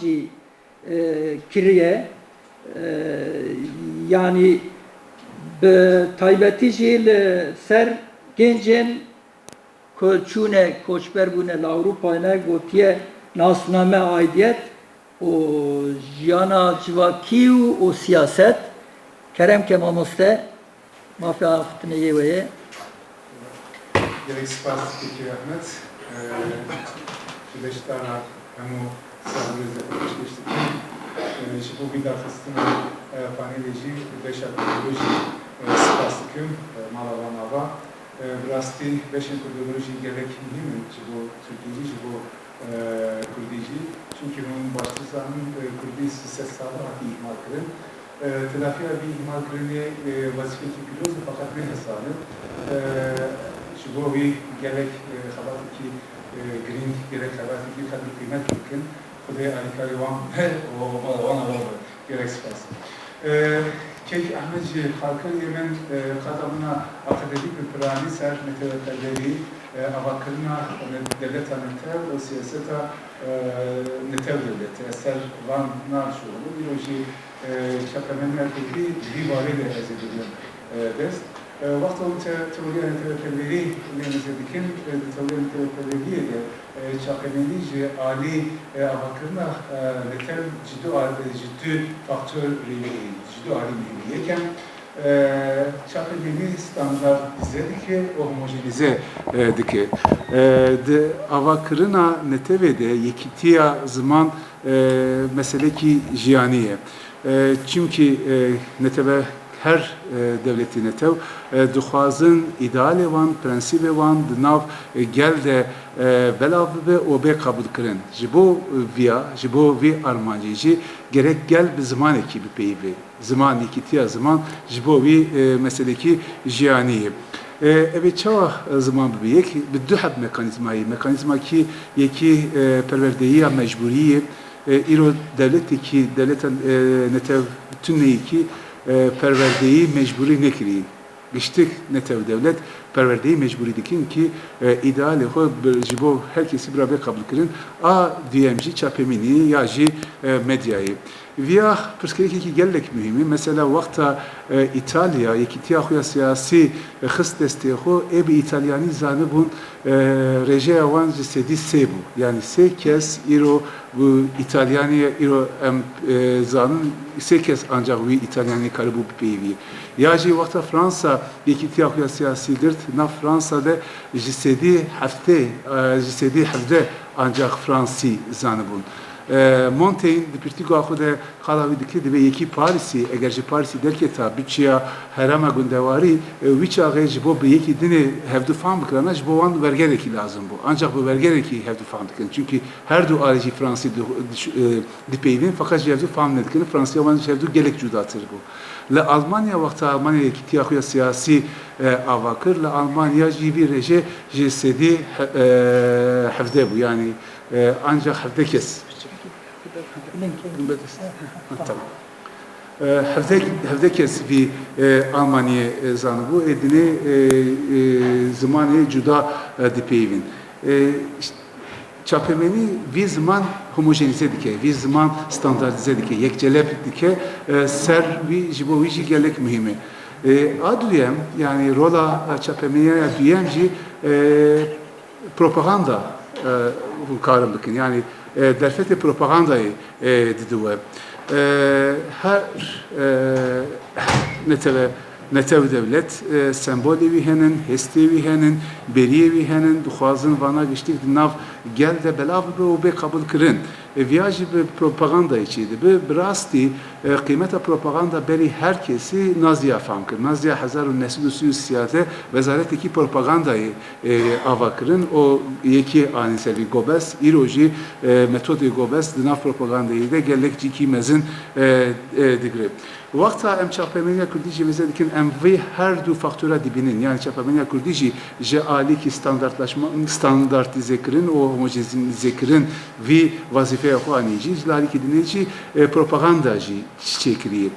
jî kiriye yani bi taybetî jî li ser gencên ku çûne koçber bûne li Ewropayê gotiye nasname aidiyet û jiyana civakî û siyaset kerem ke mamoste mafya aftineyê wê ye. Gerek spas Fikri Ahmet, Güleştara hemu sabrınızla geçmiştik. Bu bir dafasını paneleci, beş akadoloji spastiküm, malavanava. Brasti beş akadoloji gerek mühim, bu Türkiye'ci, bu Kürdici. Çünkü bunun başlıcanın Kürdi siyaset sağlamak ihmal kırın. Telafiye bir ihmal kırını vazifeti biliyoruz fakat bir hesabı. Bu bir gerek haberdi ki green gerek haberdi ki kadar kıymet mümkün. Kudaya alikari var o ona var gerek spas. Kek Ahmetci halkın yemen kadamına akademik bir plani ser meteoroloji avakırına devlet aneter o siyasete netev devleti eser van nar şu olur. Bir o şey şakamanlar gibi bir varıyla ezediliyor dest. Vakti onun teoriye entelektüelleri nemizedikin, teoriye entelektüelleri de çakemenici ali avakırına netel ciddi faktör ciddi ali mühimiyken çakemeni standartize dike, homojenize dike. De avakırına netevede yekitiya zaman mesele ki jiyaniye. Çünkü neteve her devleti netev duxwazin ideale wan, prensibe wan di nav gel de belav be o be kabul kirin. Ji bo viya, ji bo vî armancî jî gerek gel bi zimanekî bipeyivê. Ziman yekîtiya ziman ji bo vî meselekî jiyaniyê. Ev çawa ziman bibiyek bi du heb mekanîzmayê. Mekanîzma ki yekî perwerdeyiya mecburiyê îro devletekî devleta netev tûneyekî perverdeyi mecburi nekiri. Giştik netev devlet perverdeyi mecburi dikin ki ideali ho jibo herkesi beraber kabul kirin. A DMG çapemini ya ji medyayı. Via perskeki ki gellek mühimi. Mesela vakta İtalya yekitiya xuya siyasi xist desteği ebi İtalyani zanı bun reje avan jisedi sebu. Yani se kez iro bu İtalyaniye iro zanın se kez ancak bu İtalyani karibu bipeyi. Ya ji vakta Fransa yekitiya xuya siyasidir. Na Fransa'da jisedi hafte ancak Fransi zanı bun. Montaigne di pirtigo axude xalavi dikidi ve yeki Paris'i eğer ji Paris'i derketa bütçeya herama gündevari viça ağacı bu yeki dini hevdu fam bıkırana ji bu wan vergereki lazım bu. Ancak bu vergereki hevdu fam bıkırın. Çünkü her du aracı Fransi di peyvin fakat hevdu fam nedikini Fransa'ya wan hevdu gelek cudatır bu. Le Almanya vakti Almanya yeki tiyakuya siyasi avakır. Le Almanya jivi reje jesedi hevde bu yani ancak hevde kes. Hevde kes vi Almanya zanı bu edini zamanı cuda dipeyvin. Çapemeni vi zaman homojenize dike, vi zaman standartize dike, yekcelep dike ser vi jibovici gelek mühimi. Adliyem yani rola çapemeye diyemci propaganda karımlıkın yani derfete propagandayı didiwe. Her netev devlet sembolevi henin, hestevi henin, beriyevi henin, duxwazın vana geçtik nav gel de belav be o be kabul kirin. Viyajı be propaganda içiydi. Be brasti kıymeta propaganda beri herkesi Naziya famkır. Naziya hazarun nesil siyate vezareteki propagandayı avakırın. O yeki anisevi gobes, iroji metodu gobes, dinav propagandayı da gelek ki mezin digre. Vakta em çapemenya Kürdici vezedikin em ve her du faktöre dibinin yani çapemenya Kürdici jeali ki standartize kirin o homojenize kirin ve vazifeye xuanici jlali ki dineci propagandacı çekiriyi.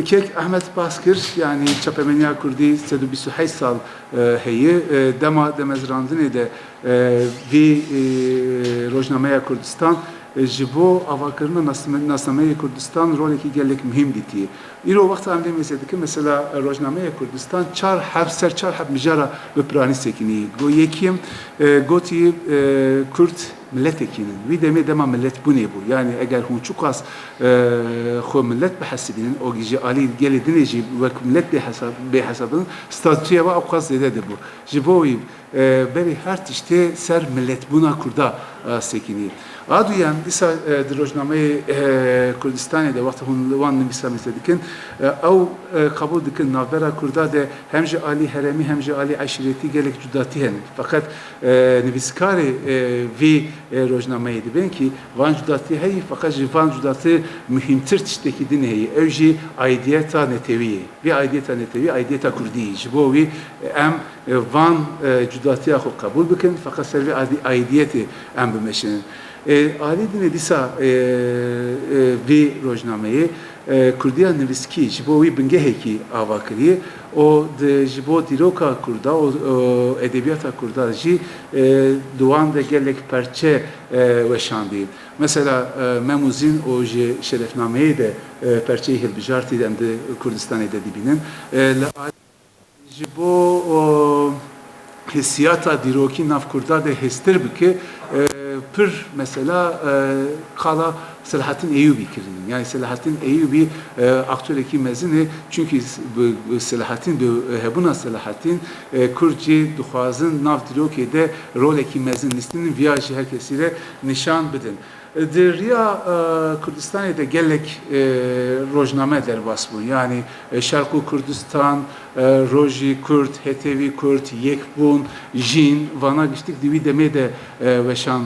Kek Ahmet Baskır yani çapemenya Kürdi 128 sal heye dema demezrandine de ve Rojnameya Kürdistan ji bo avakarina Nasnameya Kurdistan rolekî gelek mühim dîtiye. İro vakta em demê ki mesela Rojnameya Kurdistan çar heb mijara bi piranî sekiniye. Yekîm gotî Kurd milletekînin. Wî demê dema millet bûnê bû. Yani eger hûn çû qas xwe millet bihesibînin, o jî alî gelê dinê jî wek millet bêhesabin, statûya ve ew qas zêde dibû. Ji bo wî berê her tiştê ser milletbûna Kurda sekiniye. Aduyan dîsa di Rojnameyê Kurdistanê de wexta hûn li wan nivîsa dikin, ew qebûl dikin navbera Kurda de hem ji alî heremî hem ji alî eşîretî gelek cudatî hene. Fakat nivîskarê vî Rojnameyê dibin ki van cudatî heye, fakat ji van cudatî mühimtir tiştekî din heye. Ew jî aidiyeta netewî ye. Vî aidiyeta netewî aidiyeta Kurdî ye. Ji bo wî em van cudatiya xwe qebûl bikin, fakat ser vî aidiyetê em bimeşinin. Ali dine dîsa vî Rojnameyê Kurdiya nivîskî ji bo wî bingehekî ava kiriye. O ji bo dîroka Kurda, o edebiyata Kurda jî di wan de gelek perçe weşandiye. Mesela Memuzîn o ji şerefnameyê de perçeyê hilbijartî em di Kurdistanê de dibînin. Ji bo hissiyata dîrokî nav Kurda de hestir bike pir mesela kala Selahattin Eyyubi kirinin. Yani Selahattin Eyyubi aktöreki mezini çünkü Selahattin hebuna Selahattin Kürtçe duhazın nav dîrokê de roleki mezin listinin viyajı herkesiyle nişan bidin. Riya Kürdistan'da de gelek rojname derbas bu. Yani Şarkı Kürdistan, Roji Kürt, Hetevi Kürt, Yekbun, Jin, Van'a geçtik. Divi demeye de veşan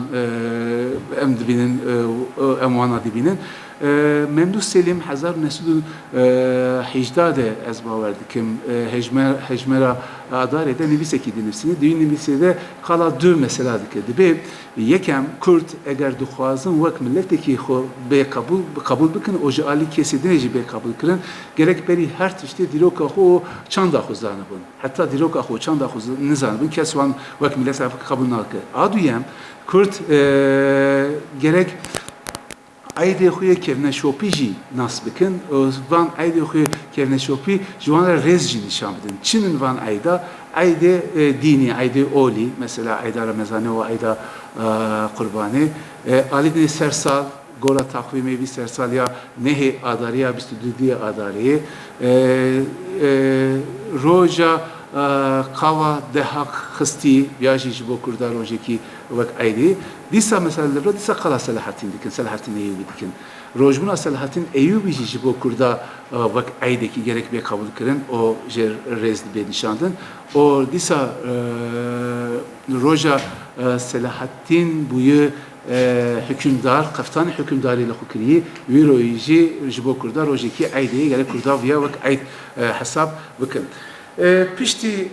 em dibinin, em Van'a dibinin. Memduh Selim 1918 de ez bawer dikim hejmera adarede nivîsekî dinivsîne. Divî nivîsê kala du mesela dike. Dibe yekem Kürt eger dixwazin wek milletekî xwe bêqebûl bikin, o ji alî kesê dinê jî bêqebûl kirin, gerek berî her tiştê dîroka xwe û çanda xwe zanibin. Heta dîroka xwe çanda xwe nizanibin, kes wan wek millet qebûl nake. A duyem Kürt gerek ayde xuye kevneşopî jî nas bikin, van ayde xuye kevneşopî ji wan re rêz jî nîşan bidin. Çinin van ayda ayde dînî, ayde olî, mesela ayda Ramazanê û ayda Qurbanê, alî dinê sersal, gola takvîmê vî sersal ya nehê adariya 22 adariyê, roja qava dehaq xistî ya jî ji bo Kurda rojekî wek aydê. Dîsa mesela li dîsa qala Selahattin dikin, Selahattin Eyyubi dikin. Rojbûna Selahattin Eyyubi jî ji bo Kurda wek aydekî gerek bê qebûl kirin, o ji rêz bê nîşandin. O dîsa roja Selahattin bûye hükümdar, kaftan hükümdarı ile xukriye, wî royî ji bo Kurda rojekî aydê gerek Kurda viya wek ayd hesab bikin. Pişti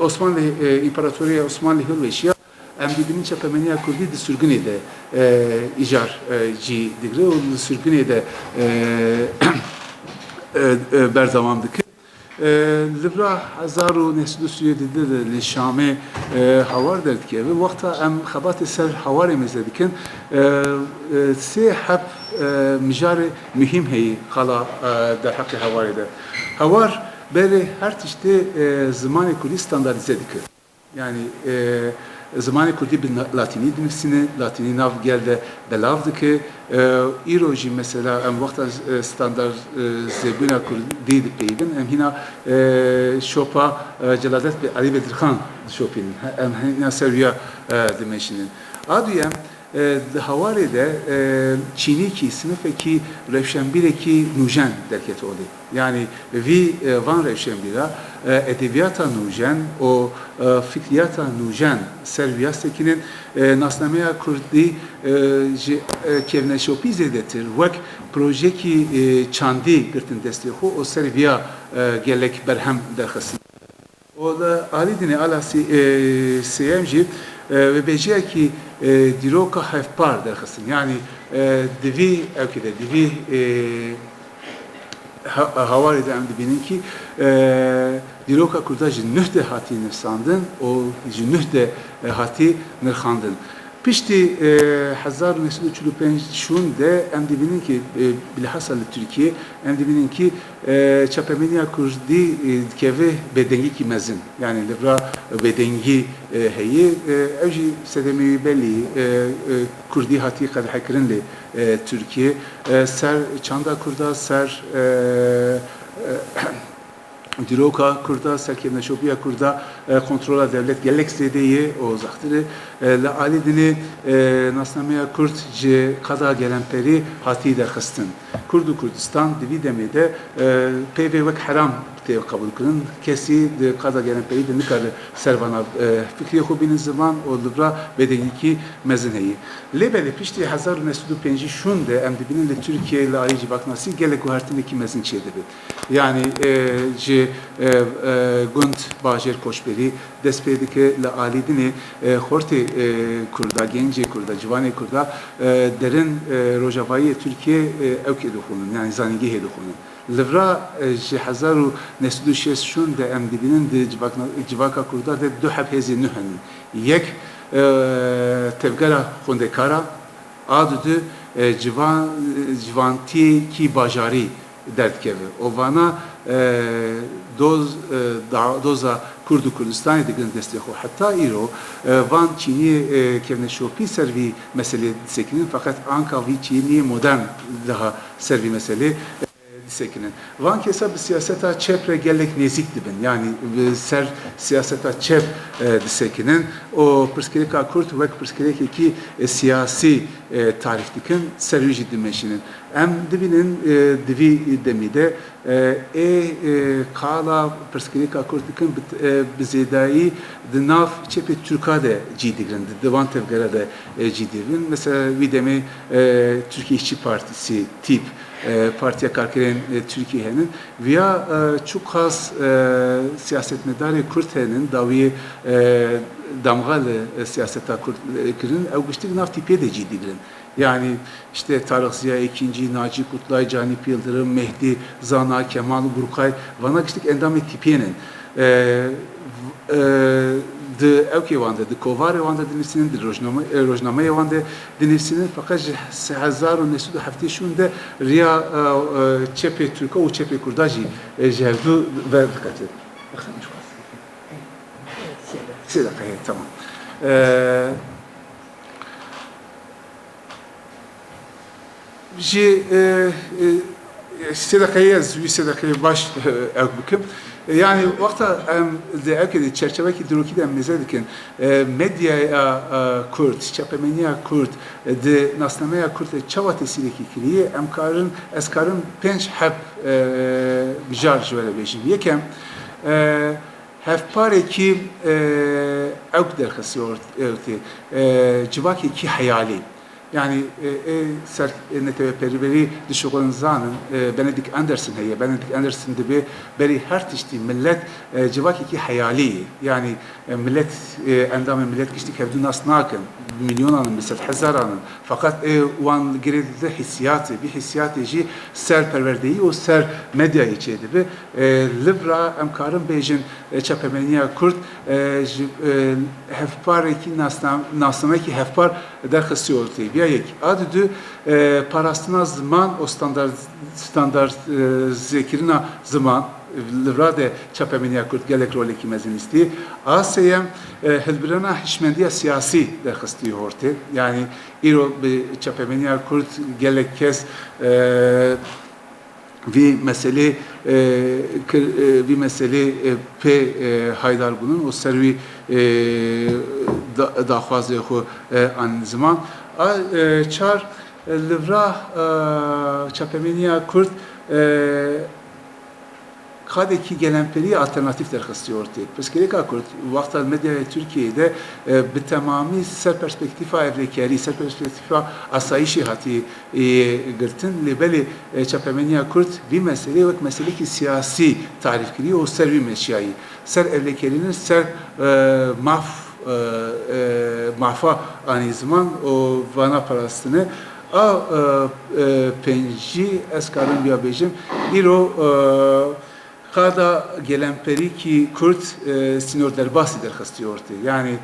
Osmanlı İmparatoriya Osmanlı hilveşiya em dibinin çepemeniya Kurdi di sürgünê de icar jî digre û di sürgünê de berdewam dikin. Libra 1937 de li Şamê hawar derdike ve wexta em xebatê ser hawarê mêze dikin sê heb mijarê mühim heye qala derheqê hawarê de. Hawar berê her tiştê zimanê Kurdî standartize dikir. Yani zimanê Kurdî bi Latînî dinivîsine, Latînî nav gelde belav dike. Îro jî mesela em wexta standart zêbûna Kurdî dipeyivin, em hîna şopa Celadet bi Alî Bedirxan dişopînin. Em hîna ser wiya dimeşinin. A duyem di hawarê de Çînîkî sinifekî rewşenbîrekî nûjen derket olê. Yani vî van rewşenbîra edebiyata nûjen û fikriyata nûjen ser wiya sekinin Nasnameya Kurdî ji kevneşopî zêdetir wek projekî çandî girtin destê xwe û ser wiya gelek berhem derxistin. O da alî dinê ala sêyem jî ve bêjiyekî dîroka hevpar derxistin. Yani divî evkide divî hawarê de em dibînin ki dîroka Kurda ji nûh de hatî nivîsandin û ji nûh de hatî nirxandin. Pişti 1945 şunde em dibinin ki bilhassa Türkiye em dibinin ki çapemeniya kurdi keve bedengi ki mezin yani libra bedengi heyi evji sedemi belli kurdi hati kad hakirin li Türkiye ser çanda kurda ser Diroka kurda, serkevne şobiya kurda kontrola devlet gelek zedeyi o zahtırı la alidini nasnameya kurt je kada gelen peri hati derxistin. Kurdu Kurdistan divi demede pv vek haram tev kabul kılın. Kesi de kada gelen peri de nikar servana fikriye xubinin zaman o libra bedeniki mezineyi. Lebede pişti 1995 şunde em dibinin de Türkiye ile ayrıcı baknası gelek uhartındaki mezin çedebi. Yani je gund bajer koşberi despedike la alidini horti kurda genci kurda civane kurda derin rojavayı Türkiye evke dukunun yani zanigi he dukunun livra je hazaru nesdu şun de em dibinin de civaka kurda de du hepezi nuhan yek tevgara khundekara adudu civanti ki bajari dertkeve. Ovana doza Kurdu Kurdistan'ı digin destekho. Hatta iro van Çin'i kevne şopi servi mesele sekinin fakat Anka vi Çin'i modern daha servi mesele sekinin. Van kesa bir siyaseta çepre gelek nezik dibin. Yani ser siyaseta çep sekinin o perskereka Kurt ve perskereki ki siyasi tarif dikin servi dimeşinin. Em dibinin divi demide kala perskereka Kurt dikin bizedai dinaf çepe Türkade cidigin. Divan tevgara da cidigin. Mesela videmi Türkiye İşçi Partisi tip partiye karkeren Türkiye'nin veya çok az siyasetmedarı Kürt'nin davi damgalı siyaseta Kürt'ün evgüştük nav tipiye de ciddilerin. Yani işte Tarık Ziya II, Naci Kutlay, Canip Yıldırım, Mehdi, Zana, Kemal, Burkay, vana giştik endam tipiyenin. De evke vanda, de kovare vanda dinlesinin, de rojnameye vanda dinlesinin fakat 1907 şunde riya çepe Türk'e o çepe Kurdaji jevdu ve dikkat. Sedaka tamam. Sedaka'ya sedaka'ya baş evbüküm. Yani vakta de evkedi çerçeveki duruki de mezedikin medyaya Kürt, çapemeniya Kürt, de nasnameya Kürt çava tesireki kiliye emkarın eskarın penç hep bijar jwele beşim. Yekem hevpareki evk derxisi orti civaki ki hayali. Yani ser neteve periveri dişoğun zanın Benedict Anderson heye. Benedict Anderson de beri her tişti millet civaki ki hayali. Yani millet endamı millet kiştik hevdu nas nakın. Milyonanın mesela hazaranın. Fakat uan giredide hissiyatı bir hissiyatı ji ser perverdeyi o ser medya içeydi be. Libra emkarın bejin çapemeniya Kürt hevpareki nasnameki hevpar derxisi ortaya. Yek adı parasına zaman o standart zekirina zaman livrade çapemeniya Kürt gelek roleki mezinisti. Asayem hilbirana hişmendiya siyasi derxisti ortaya. Yani iro çapemeniya Kürt gelek kez bir mesele pe Haydargun'un o servi daxwazê xwe an ziman çar livra çapemeniya Kürt kadeki gelen peri alternatif derxisi ortaya. Perskereka Kürt vakta medyaya Türkiye'de bir tamamı ser perspektifa evrekeri, ser perspektifa asayişi hati girtin. Lebeli çapemeniya Kürt bir mesele ve mesele ki siyasi tarif kiriyor o ser bir meşyayı. Ser evrekerinin ser mahfa aynı zaman o vana parasını penci eskarın bir abecim iro Kada gelemperi ki Kürt sinor derbasi derxastiyordu. Yani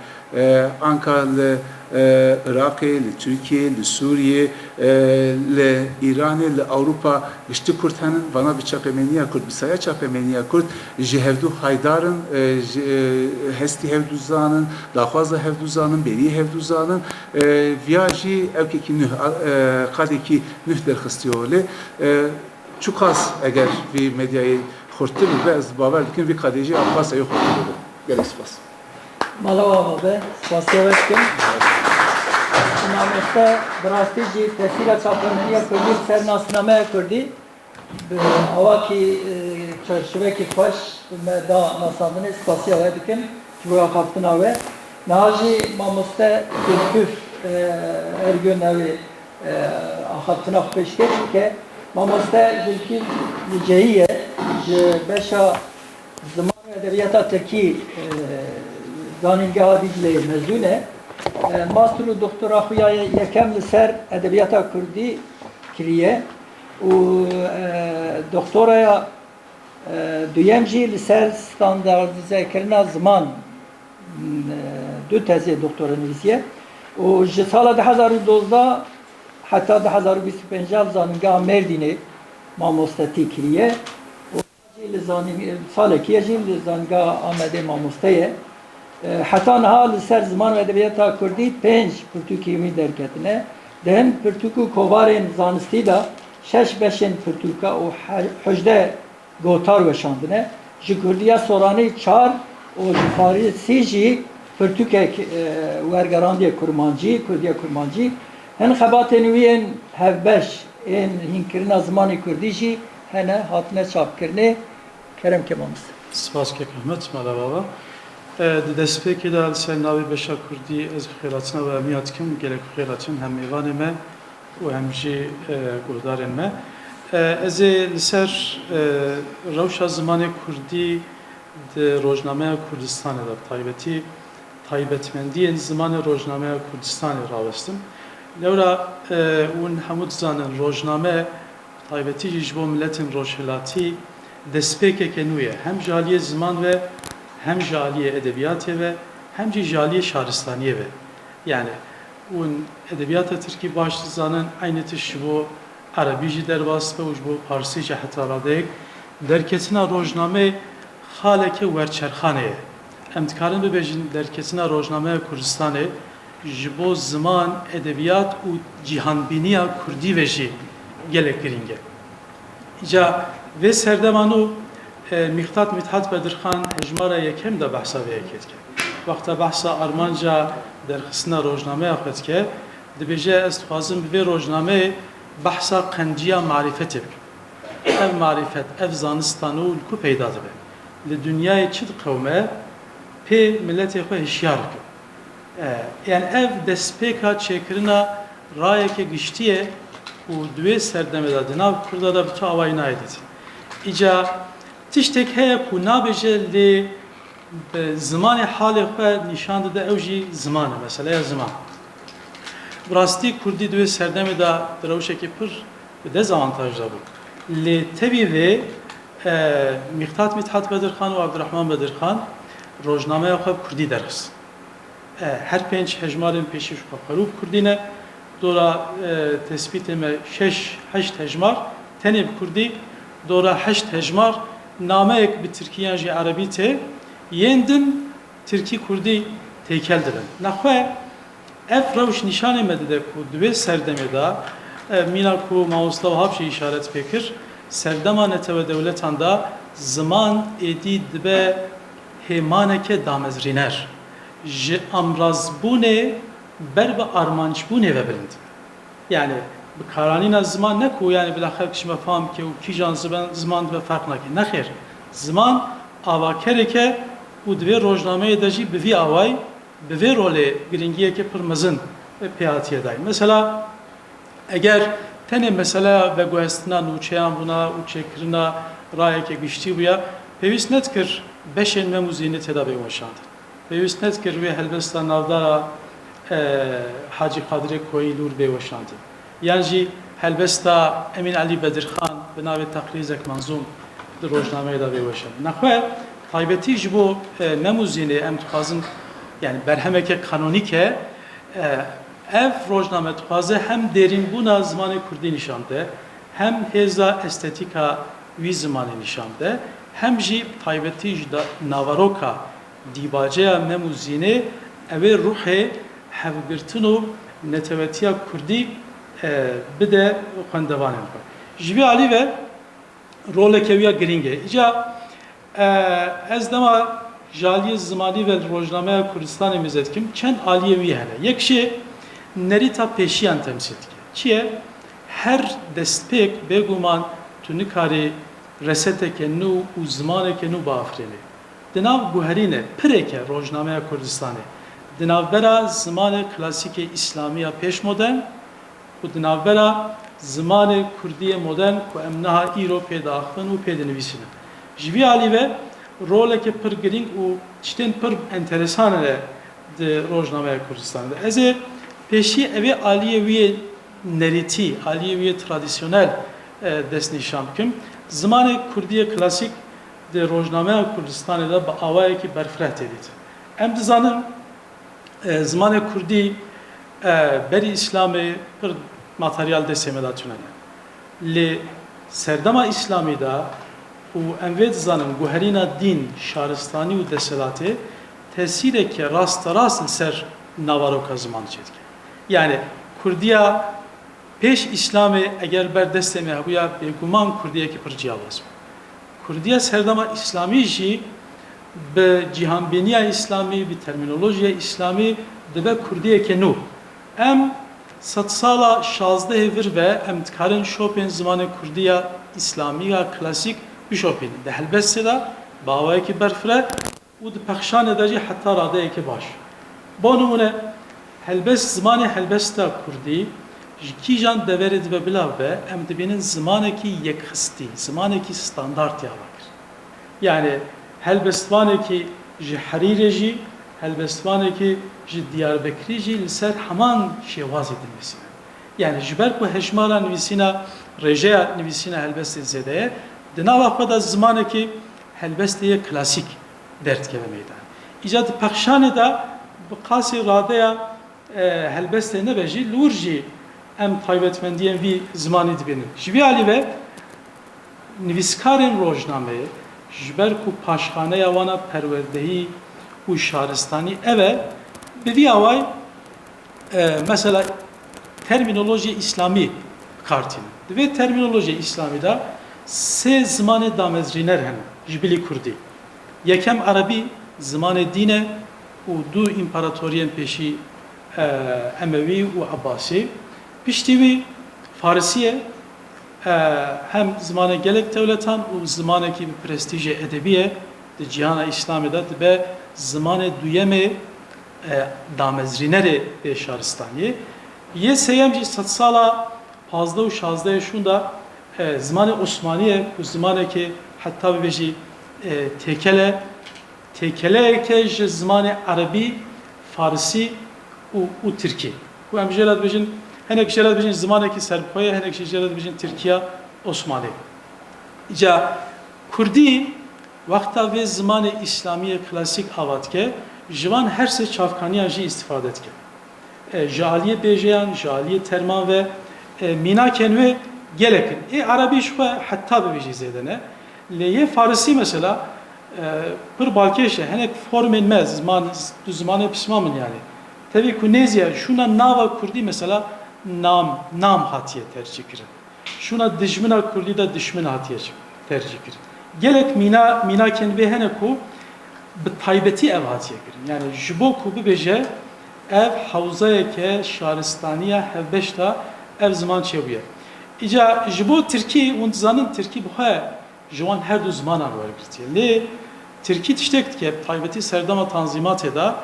Ankara, Irak'e, Türkiye, Suriye, İran, Avrupa işte Kürt'ün bana bir çapemeniya Kürt, bir saya çapemeniya Kürt, jihevdu Haydar'ın, hesti hevduzanın, daha fazla hevduzanın, beri hevduzanın, viyaji evkeki nüh, kadeki nüh derxastiyordu. Çok az eğer bir medyayı خورده بود و از باور دیگه وی کادیجی آباس ایو خورده بود. گلی سپاس. Malava be, spasiya verdim. Namazda brastici tesira çapranıya kurdi, ser nasname kurdi. Avaki çarşıveki faş me da nasandını spasiya verdim. Çubuğa kaptına ve naji mamusta küf her gün evi akaptına peşke ki mamusta zilki licehiye beşa zaman edebiyata Türkiye zanilgaha Dicle mezune master'u doktora xuya yekem li ser edebiyata Kürdi kiriye u doktoraya duyem jî li ser standartize kirina zaman du tezi doktora nivîsiye u ji sala 2012 hatta 2025 zanilgaha Merdinê mamosteti kiriye salekî jî li zanîngeha Amedê mamosteyê heta niha li ser ziman û edebiyata Kurdî 5 pirtûkî derketine dehên pirtûk û kovarên zanistî da 6-5 pirtûka û 18 gotar weşandine ji Kurdiya soranî 4 û ji Farsî jî pirtûkek wergerandiye Kurmancî, Kurdiya Kurmancî hin xebatên wî yên hevbeş ên hînkirina zimanê Kurdî jî hene hatine çapkirine Kerem Kemamız. Spas kek Ahmet Malava. Despeki de sen navi beşa Kurdi ez xeyratına ve miyatkim gerek xeyratın hem evanime ve hem jî guhdarên me. Ez ê li ser rewşa zimanê Kurdî di Rojnameya Kurdistanê de taybetî taybetmendiyên zimanê Rojnameya Kurdistanê rawestim. Lewra hûn hemû dizanin rojname taybetî jî ji bo milletên rojhilatî destpêkeke nû ye. Hem ji aliyê ziman ve hem ji aliyê edebiyatê ve hem jî ji aliyê şaristaniyê ve. Yani hûn edebiyata Tirkî baş dizanin aynı tiş ji bo Erebî jî derbas be û ji bo Farsî jî heta radeyek derketina rojname xaleke werçerxane ye. Em dikarin bibêjin derketina Rojnameya Kurdistanê ji bo ziman, edebiyat û cîhanbîniya Kurdî ve jî gelek giring e. İca vê serdeman û Mixtat Mithat Bedirxan hejmara yekem de behsa vê yeketke. Wexta behsa armanca derxistina rojnameya xwe dike, dibêje ez dixwazim bi vê rojnameyê behsa qenciya marîfetê bikim. Ev marîfet, ev zanistan û li ku peyda dibe. Li dunyayê çi diqewme, pê milletê xwe hişyar bikim. Yani ev destpêka çêkirina rayeke giştiye û duê serdemê de di nav Kurda da bi tu awayî nayê dîtin. İca tiştek heye ku nabêje lê zimanê halê xwe nîşan dide ew jî ziman e, meseleya ziman. Bi rastî Kurdî duê serdemê de di rewşekê pir bi dezavantajda bû. Lê tevî vê Mixtat Mithat Bedirxan û Abdurrahman Bedirxan rojnameya xwe bi Kurdî derxistin. Her pênc hejmarên pêşî ji xwe Kurdî ne, dora tespîtê me 6-8 hejmar tenê bi Kurdî, dora 8 hejmar nameyek bi Tirkiyan jî Erebî tê, yên din Tirkî Kurdî têkel dibin. Nexwe ev rewş nîşanê me dide ku di vê serdemê de mîna ku mamosta Wahab jî îşaret pê kir, serdema netewê dewletan da ziman êdî dibe hêmaneke damezrîner. Ji amrazbûnê ber bi armançbûnê ve bilind. Yani bi karanîna ziman ne ku yani bila xelk ji me fam ke û kîjan ziman ve fark nake. Nexêr. Ziman avakereke û di vê rojnameyê de jî bi vî awayî bi vê rolê giringiyeke pir mezin pê hatiye dayîn. Mesela eger tenê mesela veguhestina nûçeyan bûna û çêkirina rayeke giştî bûye pêwîst nedikir beşên me û zînî têda bêweşandin. Pêwîst nedikir wê helbesta navdara Hacı Kadirê Koyî Nûr bêweşandin. Yan jî helbesta Emin Alî Bedirxan bi navê Teqrîzek Manzûm rojnameye da beweşen. Naxwe taybeti ji bo memuzine em dixwazin yani berhemeke kanonike ev rojname dixwaze hem derinbûna zimanê Kurdî nîşan de, hem hêza estetika wî zimanê nîşan de, hem jî taybetî ji navaroka dîbaceya memuzînê ev ê ruhê hevgirtin û netewetiya Kurdî bide xwendevanên xwe. Ji vî alî ve roleke wî ya giring e. Îca ez dema jaliyê zimanî ve rojnameya Kurdistanê mêze dikim çend aliyê wî hene. Yek jî nerîta pêşiyan temsil dike. Çi ye? Her destpêk bêguman tu nikarî reseteke nû û zimaneke nû biafirînî. Di nav guherîne pireke rojnameya Kurdistanê. Di navbera zimanê klasîkê İslamiya pêşmodern û di navbera zimanê Kurdiyê modern ku em niha îro pê diaxivin û pê dinivîsînin. Ji vî alî ve roleke pir giring û tiştên pir enteresan e di rojnameya Kurdistanê de. Ez ê pêşî evê aliyê wî nerîtî, aliyê wî tradisyonel destnîşan bikim. Zimanê Kurdiyê klasîk di rojnameya Kurdistanê de bi awayekî berfireh tê dîtin. Em dizanin zimanê Kurdî berî İslamê pir materyal destê me da tune ne. Lê serdema İslamî da û em vê dizanin guherîna dîn, şaristanî û deselatê tesîreke rasterast li ser navaroka zimanê çê dike. Yani Kurdiya pêş İslamê eger ber destê me hebûya bêguman Kurdiyekî pir ciyawaz bû. Kurdiya serdema İslamî jî bi cîhanbîniya İslamî, bi terminolojiya İslamî dibe Kurdiyeke nû. Em sed sala 16 vir ve em dikarin şopên zimanê Kurdiya İslamiya klasîk bişopên di helbestê da bi awayekî berfireh û di pexşanê de jî heta radeyekî baş. Bo nimûne helbest zimanê helbesta Kurdî ji kîjan deverê dibe bila ve em dibînin zimanekî yekhistî, zimanekî standart ya vakir. Yani helbestvanekî ji Herîrê jî, helbestvanekî ji Diyarbekirî jî li ser heman şêwazê dinivîsîne. Yani ji ber ku hejmara nivîsîna rêjeya nivîsîna helbestê zêde ye, di nava xwe de zimanekî helbestê klasîk derdikeve meydan. Îca di pexşanê de bi qasî radeya helbestê nebe jî lûr jî em taybetmendiyên vî zimanî dibînin. Ji vî alî ve nivîskarên rojnameyê ji ber ku paşxaneya wana perwerdehî û şaristanî ev e bi vî away mesela terminolojiya İslamî kartînin. Di vê terminolojiya İslamî da sê zimanê damezrîner hene ji bilî Kurdî. Yekem Arabî zimanê dîn e û du împaratoriyên pêşî Emewî û Abbasî. Piştî wî Farsî ye hem zimanê gelek dewletan û zimanekî bi prestîjê edebî ye di cîhana İslamê de dibe zimanê duyemê damezrînerê pê şaristaniyê. Yê sêyem jî sed sala 15 û 16 şûn da zimanê Osmanî ye ku zimanekî heta bibêjî têkeleyeke ji zimanê Erebî, Farsî û Tirkî. Ku em jê re dibêjin hinek jê re dibêjin zimanekî serbixwe, hinek jî jê re dibêjin Tirkiya Osmanî. Îca Kurdî wexta vê zimanê İslamî klasîk ava dike, ji wan her sê çavkaniyan jî îstîfade dike. Ji aliyê bêjeyan, ji aliyê terman ve mînakên wê gelekin. Erebî ji xwe heta bibêjî zêde ne. Lê yê Farsî mesela pir balkêş e, hinek formên me du zimanê pisma min yani. Tevî ku nêziye şûna nava Kurdî mesela nam hatiye tercih kirin. Şûna dijmina Kurdî de dijmin hatiye tercih kirin. Gelek mînakên wê hene ku bi taybetî ev hatiye kirin. Yani ji bo ku bibêje ev hewzayeke şaristaniya hevbeş da ev ziman çêbûye. Îca ji bo Tirkî hûn dizanin Tirkî bixwe ji wan her du zimanan wergirtiye. Lê Tirkî tiştek dike taybetî serdema tanzîmatê da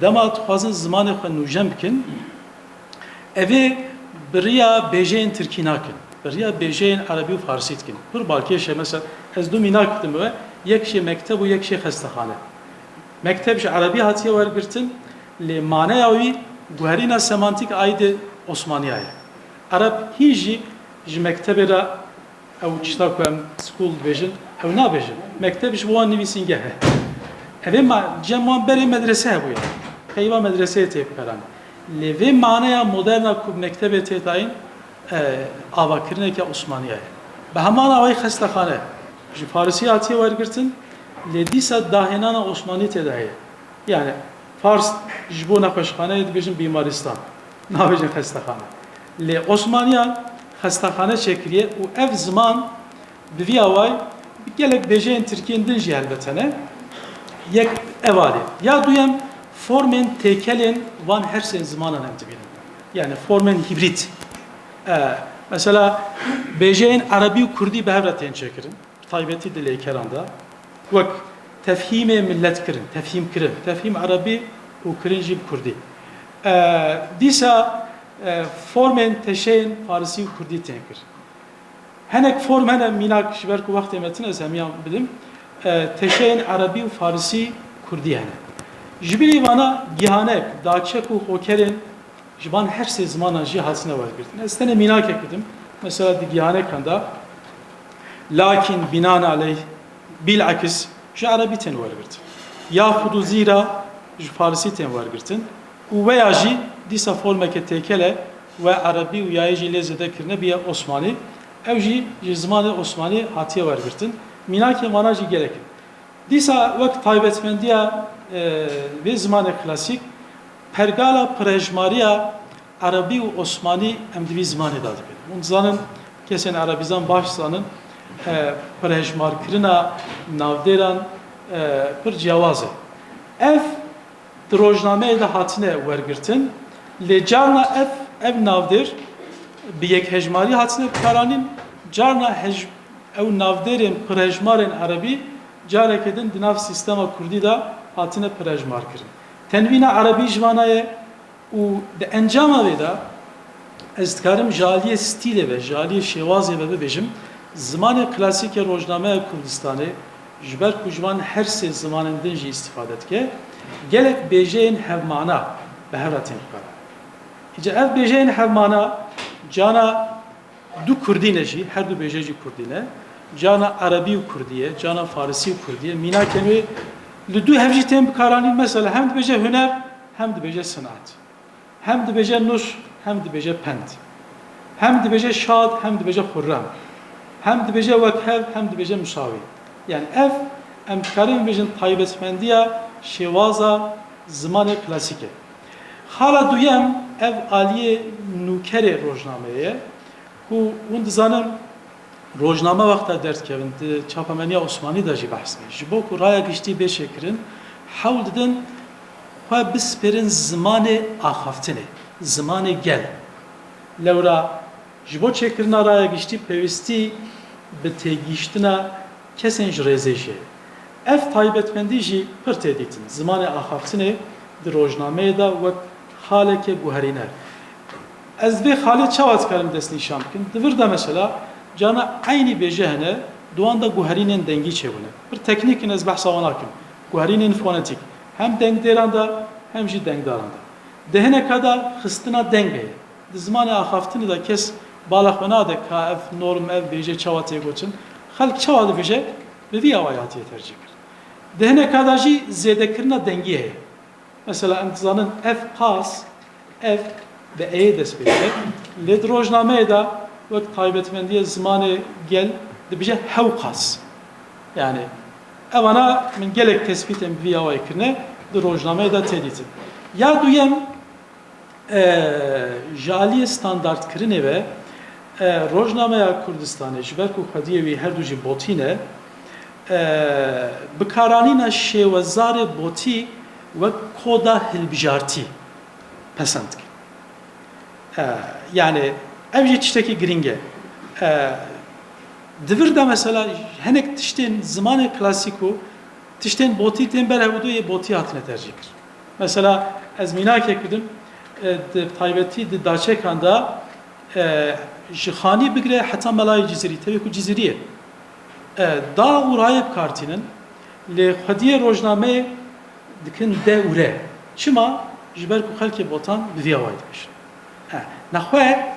dema dixwazin zimanê xwe nûjen bikin, evê biriya bêjeyên Tirkî nakin. Biriya bêjeyên Erebî û Farsî dikin. Pir balkêş e mesela ez du mînak dikim ve yek jê mekteb û yek jê xestexane. Mekteb ji Erebî hatiye wergirtin, lê maneya wî guherîna semantik aîdê Osmaniya ye. Ereb hîn jî ji mektebê re ew tişta ku em skûl dibêjin Ev nabêjin. Mekteb ji wan nivîsînge he. Evê cem wan berê medrese hebûye. Peyva medreseyê tê bikaran. Lê vê maneya moderna ku mektebê tê dayîn avakirineke Osmaniye ye. Bi heman awayî xestexane. Ji Farsî hatiye wergirtin, lê dîsa dahênana Osmanî tê de heye. Yani Fars ji bo nexweşxaneyê dibêjin bîmaristan. Nabêjin xestexane. Lê Osmaniyan xestexane çekiriye û ev ziman bi vî awayî gelek bêjeyên Tirkiyeyên din jî helbetene yek evalê. Ya duyem formên têkelên van her sên zimanan em dibînin. Yani formên hibrit. Mesela bêjeyên Erebî û Kurdî bi hev re tên çekirin. Taybetî dilê keranda. Wek tefhîmê millet kirin, tefhîm kirin. Tefhîm Erebî û kirin jî Kurdî. Dîsa formên teşeyên Farsî û Kurdî tên kir. Henek form hene minak ji ber ku wextê me tune ez hemiyan bidim. Teşeyên Erebî û Farsî Kurdî hene. Ji birî vana gihanek, daçek û hokerên ji van her sê zimanan jî hatine wergirtin. Ez tenê minakek bidim. Mesela di gihanekan da lakin binan aleyh bilakis ji Erebî tên wergirtin. Yaxudu zîra ji Farsî tên wergirtin. û veya jî dîsa formeke têkele ve Erebî û yayê jî lê zêde kirine biye Osmanî. Ev jî ji zimanê Osmanî hatiye wergirtin. Minakê vana jî gerekin. Dîsa wek taybetmendiya vê zimanê klasîk pergala pirejmariya Erebî û Osmanî em di vî zimanê da dibin. Hûn dizanin kesên Erebîzan baş zanin pirejmarkirina navdêran pir ciyawaz e. Ev di rojnameyê de hatine wergirtin. Lê carna ev navdêr bi yekhejmarî hatine bikaranîn, carna ew navdêrên pirejmarên Erebî careke din di nav sîstema Kurdî da hatine pirejmar kirin. Tenvîna Erebî ji vana ye û di encama vê de ez dikarim jaliyê stîlê ve jaliyê şêwazê ve bibêjim zimanê klasîk ya rojnameya Kurdistanê ji ber ku ji van her sê zimanên din jî îstîfade dike gelek bêjeyên hevmana bi hev re tên bikaran. Îca ev bêjeyên hevmana cana du Kurdîne jî, her du bêje jî Kurdîne, cana Erebî û Kurdiye, cana Farsî û Kurdiye, mînakên wê li du hev jî tên bikaranîn mesela hem dibêje huner, hem dibêje sinat. Hem dibêje nûş, hem dibêje pend. Hem dibêje şad, hem dibêje xurrem. Hem dibêje wekhev, hem dibêje musawî. Yani ev em dikarin bêjin taybetmendiya şêwaza zimanê klasîk e. Hala duyem ev aliyê nûkerê rojnameyê ye ku hûn dizanin rojname wexta derdkevin di çapemeniya Osmanî da jî behs bê. Ji bo ku raya giştî bêşê kirin hewl didin xwe bispêrin zimanê axaftinê, zimanê gel. Lewra ji bo çêkirina raya giştî pêwîstî bi têgîştina kesên ji rêzê jê. Ev taybetmendî jî pir tê dîtin. Zimanê axaftinê di rojnameyê da wek haleke guherîne. Ez vê halê çawa dikarim destnîşan bikim? Divir de mesela cana aynî bêje hene duan da guherînên dengî çêbûne. Bir teknîkin ez behsa wan nakim. Guherînên fonetik. Hem dengdêran da hem jî dengdaran da. Di hineka da xistina deng heye. Di zimanê axaftinê da kes balax ve nade ka ev norm ev bêje çawa tê goçin. Xelk çawa dibêje bi vî awayî hatiye tercih kir. Di hineka da jî zêdekirina dengî heye. Mesela em dizanin ev qas, ev bi ê dest pê dike. Lê di rojnameyê da wek taybetmendiya zimanê gel dibêje hew qas. Yani evana min gelek tespîtên bi vî awayî kirine di rojnameyê da tê dîtin. Ya duyem jaliyê standardkirinê ve rojnameya Kurdistanê ji ber ku xwediyê wî her du jî botîne bikaranîna şêwezarê botî ve koda hilbijartî pesend dikin. Yani ev jî tiştekî giring e. Divir de mesela henek tiştên zimanê klasîk û tiştên botî tên ber hevdûyê botî hatine tercih kir. Mesela ez mînakek bidim di taybetî di daçekan da ji xanî bigire heta melayê cizîrî tevê ku cizîrî ye. Da û rayê bikartînin lê xwediyê rojnameyê dikin de û re. Çima ji ber ku xelkê botan bi vî awayî dibêjin. Nexwe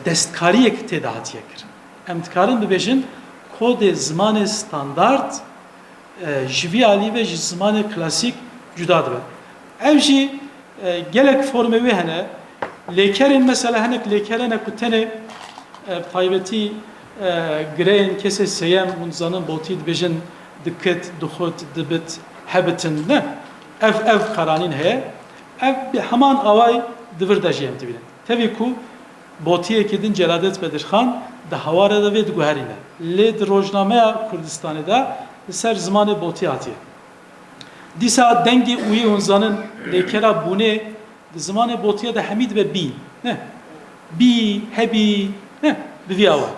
destkariyek tê de hatiye kirin. Em dikarin bibêjin kod zaman standart jivi ali ve zaman klasik juda dibe. Ev jî gelek forme ve hene lekerin mesela henek lekerene kutene taybeti greyn kese seyem unzanın botid bejin dikkat dukhut dibit habitin ne ev karanin he ev heman avay divir da jem tibin tabi ku botiye kedin celadet bedirxan da havara da ved guherine led rojname Kurdistan'da da ser zamanı boti atiye disa dengi uyi unzanın lekera bune zamanı botiye da hamid ve bin ne bi hebi ne biviyava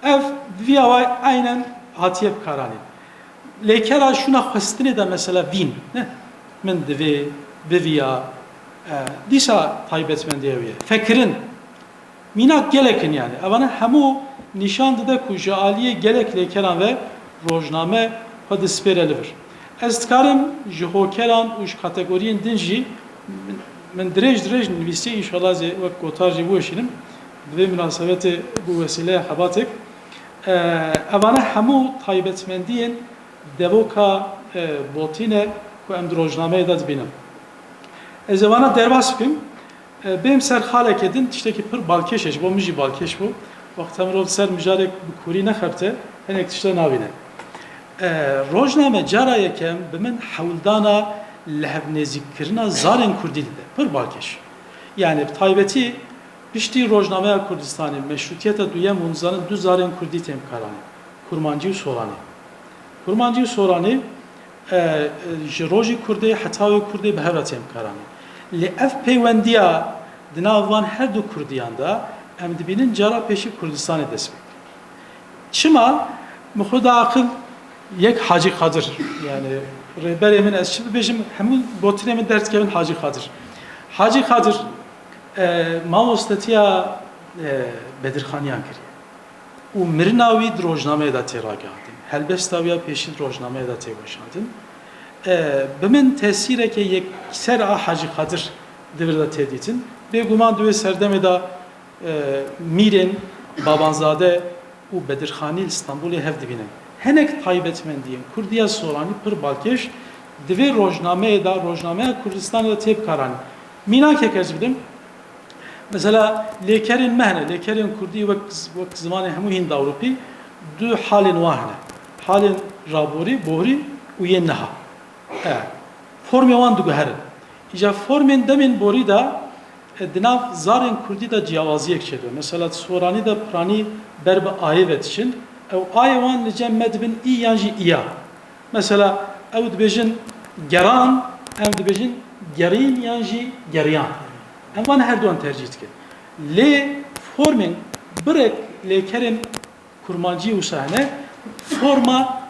ev biviyava aynen hatiyep karani lekera şuna xwestine de mesela vin ne min divê biviya dîsa taybetmendiye wê fekirin mînak gelekin yani evana hemû nîşan dide ku ji aliyê gelek lekeran ve rojname xwe dispêre li vir ez dikarim ji hokeran û ji kategoriyên din jî min dirêj nivîsî înşallah zê wek gotar jî bûşînim divê münasebetê bu vesileye hebatek evana hemû taybetmendiyên devoka botine ku em rojnameyê de dibînin. Ez evana derbas bikim bêm ser xalek edin tiştekî pir balkêş e ji bo min jî balkêş bû wexta mirov ser mijarek bi kûrî nexebite hinek tişte nabîne. Rojname cara yekem bi min hewldana lehevnêzîkkirina zarên Kurdî dide pir balkêş. Yani taybetî piştî rojnameya Kurdistanê meşrutiyeta duyem unzanın du zarên Kurdî têm karanî Kurmancî û Soranî. Kurmancî û Soranî ji rojî Kurdê heta wê Kurdê bi hev re têm karanî. Lê ev peywendiya di nav van her du Kurdiyan da em dibînin cara pêşî Kurdistanê dest pê. Çima min xwe da aqil yek Hacı Kadir yani rêberê min ez çi bibêjim hemû botinê min ders kevin Hacı Kadir. Hacı Kadir mamostetiya Bedirxaniyan kiriye. û mirina wî di rojnameyê da tê ragihandin. Helbesta wî ya pêşî di rojnameyê da tê weşandin. Bi min tesîreke yekser a Hacı Kadir divir da tê dîtin. Bêguman divê serdemê da Mîrên Babanzade û Bedirxanî İstanbulê hev dibînin. Hinek taybetmendiyên Kurdiya Soranî pir balkêş divê rojnameyê da rojnameya Kurdistanê da tê bikaranî. Mînakek ez bidim. Mesela lekerin mehne, lekerin Kurdî wek zimanê hemû hîn di Ewropî du halên wan hene. Halên raborî, borî û yên niha. Formê wan diguherin. Îja formên demên borî da di nav zarên Kurdî da ciyawaziyek çêdibe. Mesela Soranî da piranî ber bi ayê vetişin. Ew ayê wan li cem me dibin î yan jî îya. Mesela ew dibêjin geran, em dibêjin gerîn yan jî geriyan. Em van her duan tercih dikin. Lê formên birek lêkerên Kurmancî û sahne forma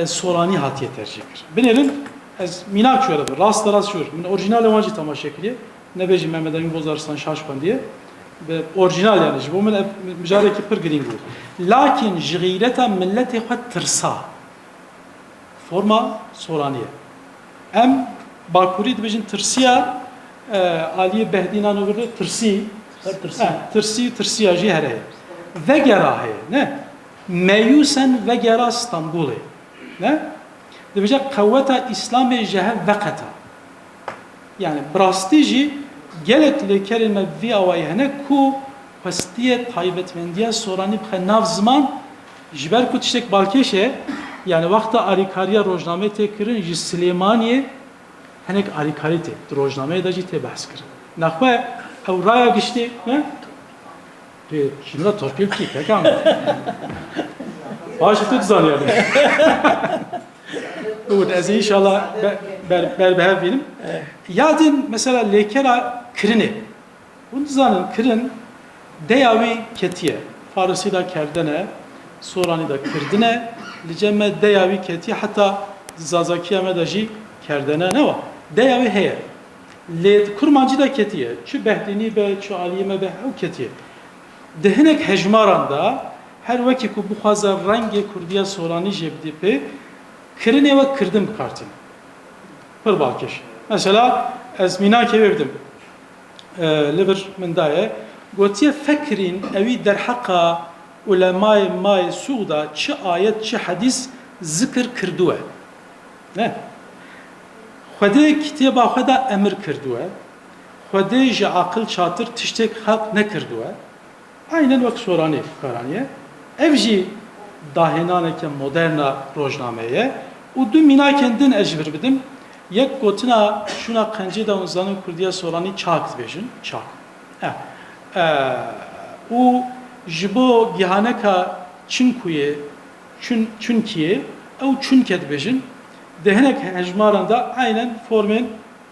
Soranî hatiye tercih kir. Binêrin ez mînak şöyle bir rast şur. Min orijinal wan jî temaşe kiriye. Nebêjî Mehmet Emin Bozarslan şaşpan diye. Ve orijinal yani ji bo min mijarekî pir girîng bû. Lakin ji gîreta milletê xwe tirsa. Forma Soranî ye. Em Bakurî dibêjin tirsiya Aliye Behdînan öbürü tirsiya jî here. Vegera heye ne? Meyûsen vegera İstanbulê. Ne? Dibêje qewweta İslamê ji hev veqeta. Yani birastî jî gelek lêkerên me vî awayî hene ku xwestiye taybetmendiya Soranî bixe nav ziman ji ber ku tiştek balkêş e yani wexta alîkariya rojnamê tê kirin ji Silêmaniyê hinek alîkarî tê di rojnameyê de jî tê behs kirin. Naxwe ew raya giştî ne? Şimdi da torpil bikî peka mı? Başi tu dizaniyordum. Evet, ez inşallah berbehev benim. Yadin mesela lekera kirini. Bunu zanın kirin deyavi ketiye. Farisi da kerdene, Sorani da kirdine, licemme deyavi ketiye hatta Zazakiye medaji kerdene ne var? Deyavi heye. Le kurmancı da ketiye. Çu behdini be, çu aliyeme be, o ketiye. Dehinek hecmaranda her veki ku bu xaza rengi Kurdiya Sorani jebdi pe kirine ve kırdım kartını. Pır balkeş. Mesela ez minake verdim. Liber min daye gotiye fekrin evi der hakka ulemay may suda çi ayet çi hadis zikr kırduwe. Ne? Xwedê kitêba xwe da emir kırduwe. Xwedê ji aqil çatır tiştek xelq nekirduwe. Aynen wek soranê karaniye. Ev jî dahênaneke moderna rojnameye û du mînakên din ez ji vir bidim. Yek gotina şuna qencê da zanin Kurdiya soranî çak dibêjin. Çak. û ji bo gihaneka Çinkuyê Çunkiyê ew Çunke dibêjin. De hinek hejmaran da aynen formên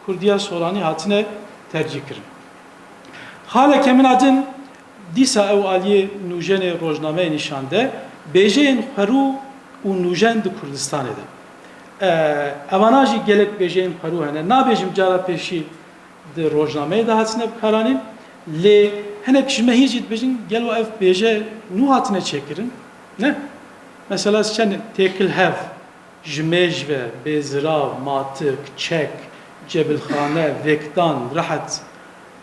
Kurdiya soranî hatine tercih kirin. Haleke min adin dîsa ew aliyê nûjenê rojnameyê nîşande bêjeyên xwerû û nûjen di Kurdistanê de. Evana jî gelek bêjeyên xwerû hene. Nabêjim cara pêşî di rojnameyê de hatine bikaranîn. Lê hinek ji me hîn jî dibêjin gelo ev bêje nû hatine çêkirin. Ne? Mesela çend têkil hev ji mêjve, bêzirav, matik, çek, cebilxane, vekdan, rehet,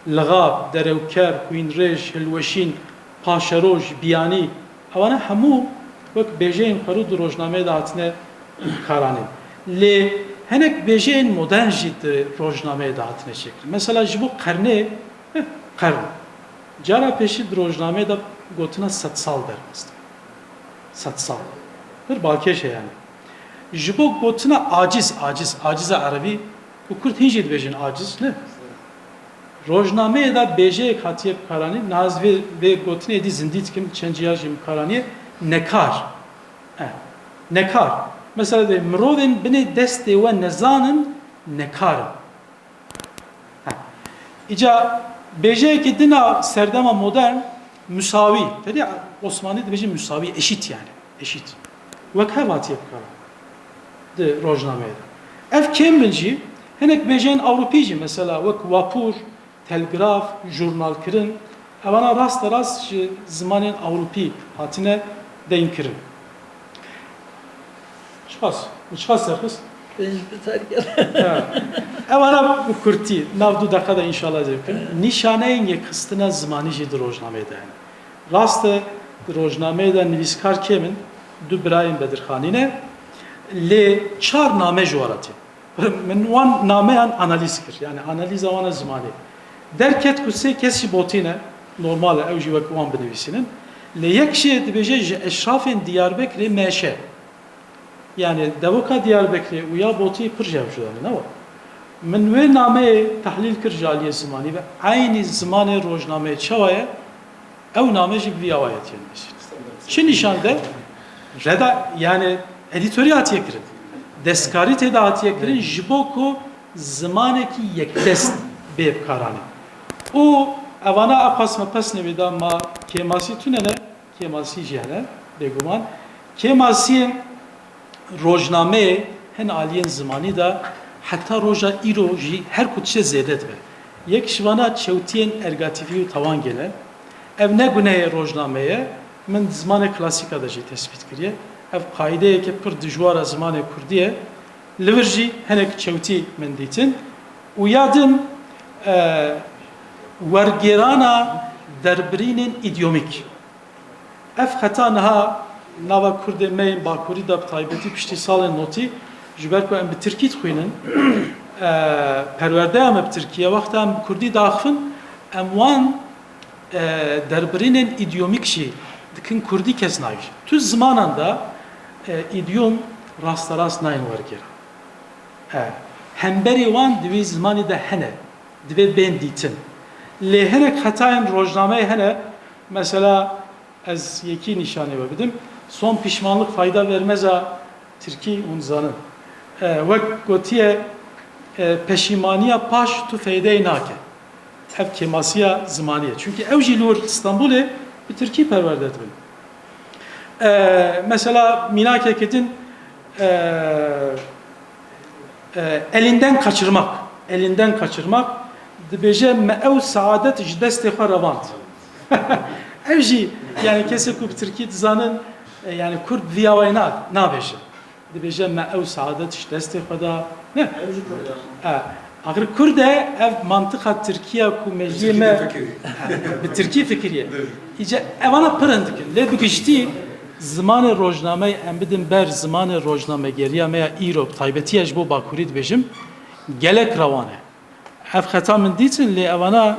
lığab, derewker, xwînrêj, hilweşîn, paşeroj, biyanî, evane hemû wek bêjeyên xwerû di rojnameyê de hatine karanîn. Lê hinek bêjeyên modern jî di rojnameyê de hatine çêkirin. Mesela ji bo qernê, qern. Cara pêşî di rojnameyê de gotina 100 sal derxist. 100 sal. Bir balkêş yani. Ji bo gotina aciz Arabî û Kurd hîn jî dibêjin aciz, ne? Rojnameyê da bêjeyek hatiye bikaranî, naz vê gotinê dî zindî dikim çenciya jî bikaranî nekar. Nekar. Mesela de mirovên binê destê we nezanin nekarin. İca bêjeyekê dina serdema modern müsavi. Dedi Osmanlı dibêjin müsavi, eşit yani. Eşit. Wek hev hatiye bikaran. Di rojnameyê de. Ev kêm bin jî hinek bêjeyên Ewropî jî mesela wek vapur, telgraf, jurnalkirin evana rast ji zimanên Ewropî hatine deyn kirin. Çiqas serxis? Evana bu Kurtî nav du deqa da inşallah zevkin. Nîşaneyên yekxistina zimanî jî di rojnameyê de hene. Rast di rojnameyê de nivîskar kêmin du birayên Bedirxanî lê çar name ji waratî. Min wan nameyan analiz kir. Yani analiza wana zimanî. Derket ku sê kes jî botîne, normal ew jî wek wan binivîsînin. Lê yek şê dibêje ji eşrafên Diyarbekirê meşe. Yani devoka Diyarbekirê û ya botî pir jevşudanî ne wa? Min wê nameyê tehlîl kir ji aliyê zimanî ve aynî zimanê rojnameyê çawa ye ew name jî vî awayetiyên nivîsîn. Çi nîşande? Reda yani editörî hatiye kirin. Destkarî tê de hatiye kirin ji bo ku zimanekî yekdest bê bikaranî. û evana aqas me pes nevêda ma kêmasî tune ne? Kêmasî jî hene bêguman. Kêmasiyên rojnameyê hin aliyên zimanî da heta roja îro jî her ku tişe zêde dibe. Yek ji vana çewtiyên ergatîvî û tawan gele. Ev ne gunehê rojnameyê min zimanê klasîka da jî tespît kiriye. Ev qaîdeyeke pir dijwar a zimanê Kurdî ye. Li vir jî hinek çewtî min dîtin. û ya din wergêrana derbirînên îdyomîk. Ev heta niha nava Kurdê me yên Bakurî da bi taybetî piştî salên notî ji ber ku em bi Tirkî dixwînin perwerdeya me bi Tirkiye wexta em bi Kurdî daxivin em wan derbirînên îdyomîk jî dikin Kurdî kes nayî. Tu zimanan da îdyom rastarast nayên wergêra. Hemberî wan divê zimanî de hene. Divê bên dîtin. Lê hinek hetayên rojnameyê hene. Mesela ez yekî nîşanê ve bidim. Son pişmanlık fayda vermez a Tirkî û zanın. Wek gotiye peşîmaniya paş tu feydeyê nake. Ev kêmasiya zimanî ye. Çünkü ew jî li wir İstanbulê bi Tirkî perwerde dibin. Mesela mînakeke din elinden kaçırmak dibêje me ew saadet ji destê xwe revand. Ev jî yani kesê ku bi Tirkî dizanın yani Kurd vîya wê nabêje. Dibêje me ew saadet ji destê xwe da ne? Agar Kurde ev mantıka Türkiye ku meclime bir Türkiye fikriye. İyice evana pırındık. Le bugüşti zamanı rojname em bidin ber zamanı rojname geriye meya İrop taybetiye jbo Bakurit bejim gelek ravane. Ev xeta min ditin le evana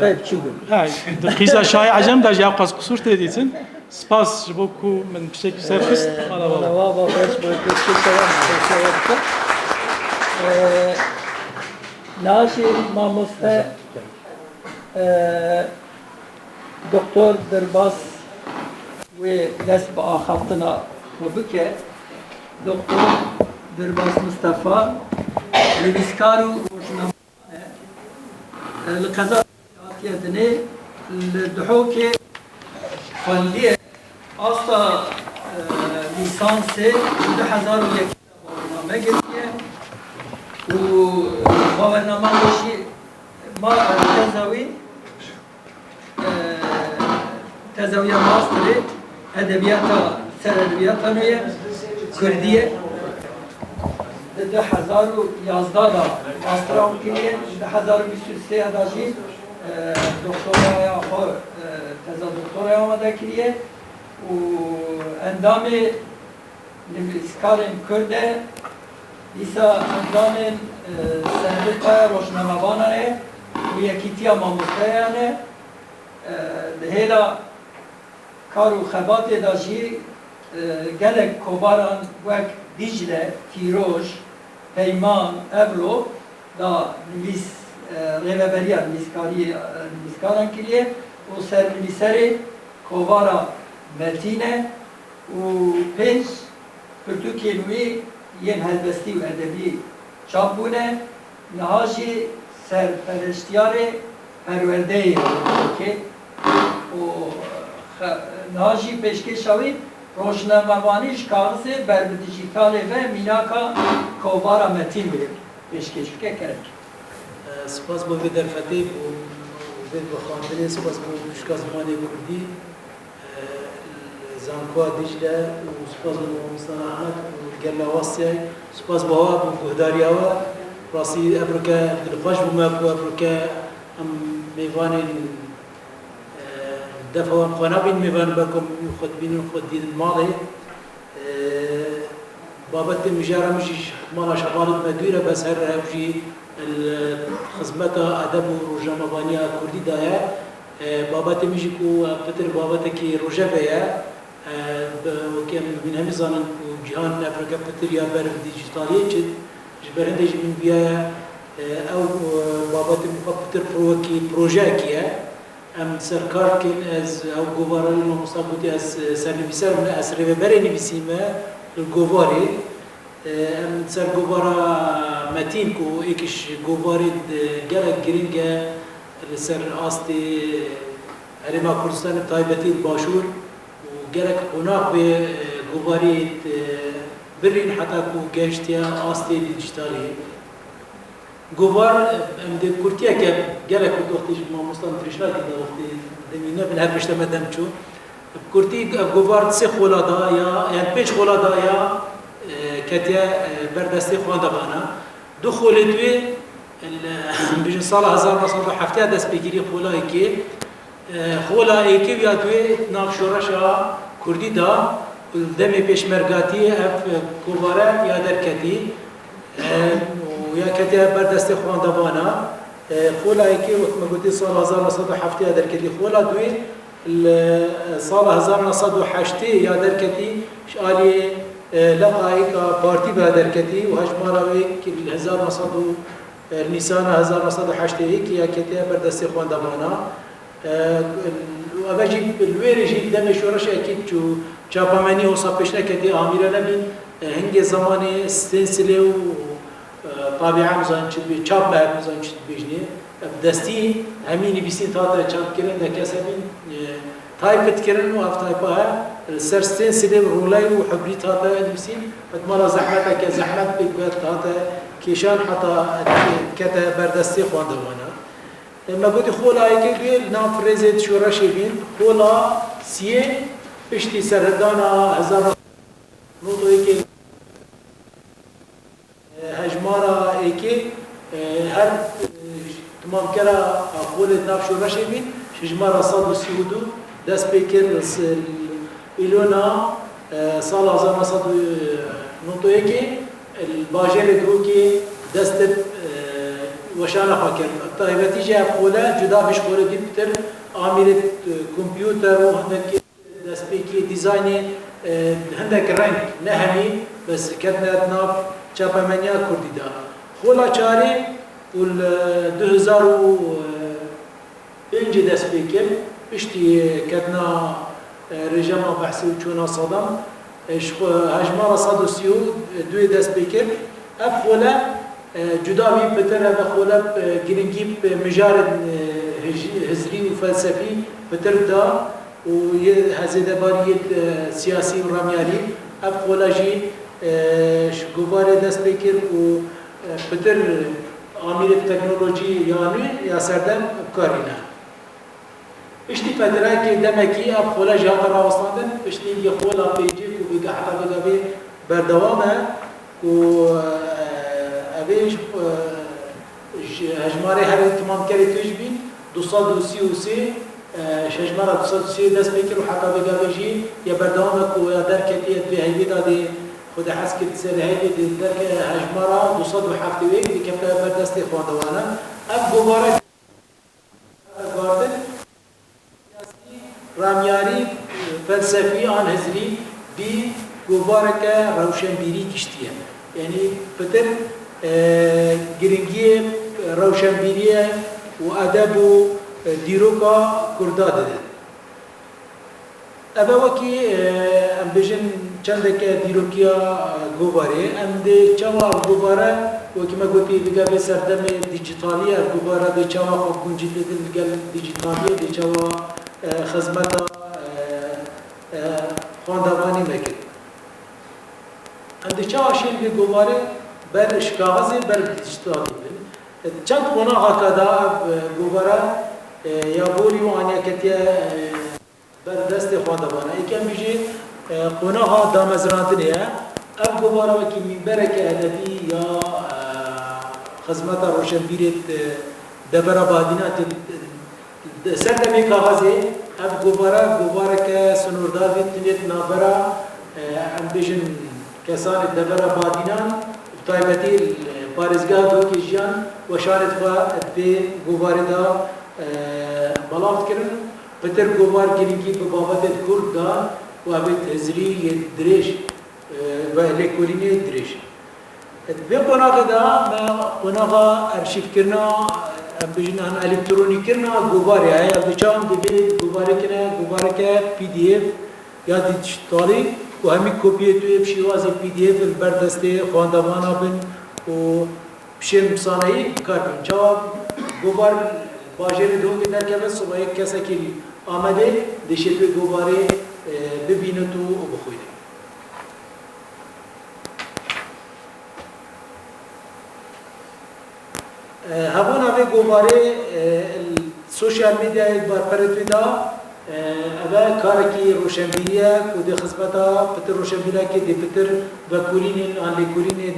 Tayyip Çugur. ha de qiza şay acem da ya qas kusur teditin. Spas jbo ku min pişek serfist ala Valla valla. valla beş boy kırk selam. Naşi Mamuste Doktor Derbas ve nesb ahattına bubke Doktor Derbas Mustafa Leviskaru Rojnamane Lkaza Atiyadini Lduhuke Falliye Asla lisansı 2001 برنامه وبرنامه شيء ما تزاوية ماستري أدبيات سر أدبيات نوية كردية 2011 ماسترام كنية 2023 هداشي دكتورة يا خو تزا دكتورة يا مادا كنية وأندامي نبسكارن كردة İsa Endam'ın sendika roşnamabana و یکیتیا ماموستایانه هیلا کارو خبات داشی گلک کوباران وک دیجله تیروش پیمان اولو دا نویس ریوبریان نویسکاران کلیه و سر نویسری کوبارا متینه و پنج پرتو کلوی ین هلبستی و ادبی چاپ بونه نهاشی سرپرشتیار پرورده که و نهاشی پیشکشاوی روشنموانیش کاغذ بر دیجیتال و میناکا کوبارا متین بیر پیشکش که کرد سپاس با وی درفتی و وی بخواندنی سپاس با مشکا زمانی کردی زانکوا دیجله و سپاس با مستان احمد و گرم واسیای سپاس با ها و گهداری ها راستی افریقا دلخوش بومه و افریقا هم میوان دفعه قنابین میوان برکم خود بینن خود دیدن مالی بابت مجارة مش مالا شغالة مديرة بس هر هبجي الخدمة أدب ورجامبانية كردي دايا بابت مش كو بتر بابت كي رجابيا وكم من هم زانن جهان أفريقيا بتر يا بر ديجيتالية جد جبرنا يجي من بيا أو بابت بتر بروكي بروجاكيا أم سركار كن از أو جوارل المصابوتي از سرنبيسر من از ريبرني بسيمة الجواري ام سر جوارا متين كو ايكش جواري جالك جرينجا سر آستي هرما كردستان تايبتي الباشور وجالك هناك بجواري برين حتى كو جاشتيا آستي ديجيتالي جوار ام دي كورتيا كاب جالك وقتي ما مستان فريشات ده وقتي دمينا بالهبش تمدم شو كورتي جوار سه خلادا يعني بيش خلادا يا كتيا بردستي خوانا بانا دخولت وي بيجن سال 1970 دست بگیری خولا ایکی بیاتوی ناف شورشا کردی دا دمی پیشمرگاتی اف کوباره یا درکتی و یا کتیا بردستی خوانا بانا خولا ایکی وقت ما قلتی سال 1970 درکتی خولا دوی سال 1908 یا درکتی شالی لقای که پارتی به درکتی و هجماراوی که 1900 نیسان 1908 که یا کتیه بردستی خواندمانا و اوجی الویرجی دم شورش اکید چو چاپامنی و صاحبش نکدی آمیره نبین هنگ زمانی استنسلی و طابعا مزان چید بی چاپ به مزان چید بیجنی دستی همینی بیسین تا چاپ کردن دکاسه بین تایپت کردن و افتایپا سر ستنسلی رولای و حبریت هاتا نبسین فتمالا زحمتا که زحمت بگوید هاتا کیشان حتا کتا بردستی خواندوانا لما قلت خولا ایکی دوی نام فرزید شورشی بین خولا سیه پشتی سرهدانا هزار نوتو ایکی هجمارا ایکی هر تمام کرا قولت نفش و رشه بین هجمارا 132 دست پیکر ایلونا سال 1991 الباجر دروکی دست وشانه خاکر طایبتی جه قوله جدا بش قوله دیپتر آمیرت کمپیوتر و هندک دست پیکی دیزاینی هندك رنگ نهمي بس كتنا ناف چاپمنیا کردی دا خولا چاری ول 2005 دست بکر اشتی کتنا رژیم بحثی و چونا صدام هجمار 132 دست بکر اف خولا جدا بی بتر اف خولا گرنگی مجارد هزری و فلسفی بتر دا و هزینه باریت سیاسی و رامیالی اف خولاجی گواره دست بکر و بتر آمیر تکنولوژی یعنی یا سردن کارینا. اشتی فتره که دمکی اف خولاجی ها راوستندن اشتی یه خولا پیجی و بگه حتا بگه بی بردوامه و اویش هجماره هر تمام کری توش بین 233 شجمرة 233 دست بکر و حتا بگه بجی یا بردوامه و یا درکتیت به هیوی داده خود حس کرد سر هیوی درک هجمرة 271 دی کفته بردست خواندوانه اب گواره گاردن رامیاری فلسفی آن هزری بی گواره که روشنبیری کشتیه یعنی پتر گرنگی روشنبیری و ادب و دیروکا کردا داده. ابا وکی ام بجن چند که دیروکیا گواره ام ده چوا گواره وکی ما گویی دیگه به سردم دیجیتالی گواره ده چوا خود گنجیده دیگه دیجیتالی ده چوا خدمت خواندوانی میکرد. ام ده چوا شیل به گواره بر کاغذی بر دیجیتالی چند خونه هکذا گواره یا بوری و آنیا کتیه بر دست خواندوانه یکم بیجی خونه ها دامزراندنیه اب گواره وکی منبره که ادبی یا خدمت روشنبیریت دبر آبادینات سر دمی کاغذی اب گواره که سنوردار بیتنیت نابرا ام بیجن کسان دبر آبادینان طایبتی پارزگاه دو کشیان و شارت خواه به گواره دا بلافت کرن پتر گوار گرینگی به بابت کرد دا و ابت هزری دریش و لکولینی دریش به قناغ دا ما قناغ ارشیف کرنا بجن هم الکترونی کرنا گواره های اب چاهم دیگه گواره که پی دی اف یا دیجیتالی و همی کپیه توی بشیوازی پی دی اف بردسته خواندوانا بین و بشیم سانهی کار بین جواب گوار باجری دوم در که بس و یک کسی که آمده دشت به گواره ببینه تو و بخویده. همون اوه گواره سوشیال میدیا بار پرد ویدا اوه کارکی روشنبیریه که دی خدمتا پتر روشنبیریه که دی پتر وکورینین آن لیکورینین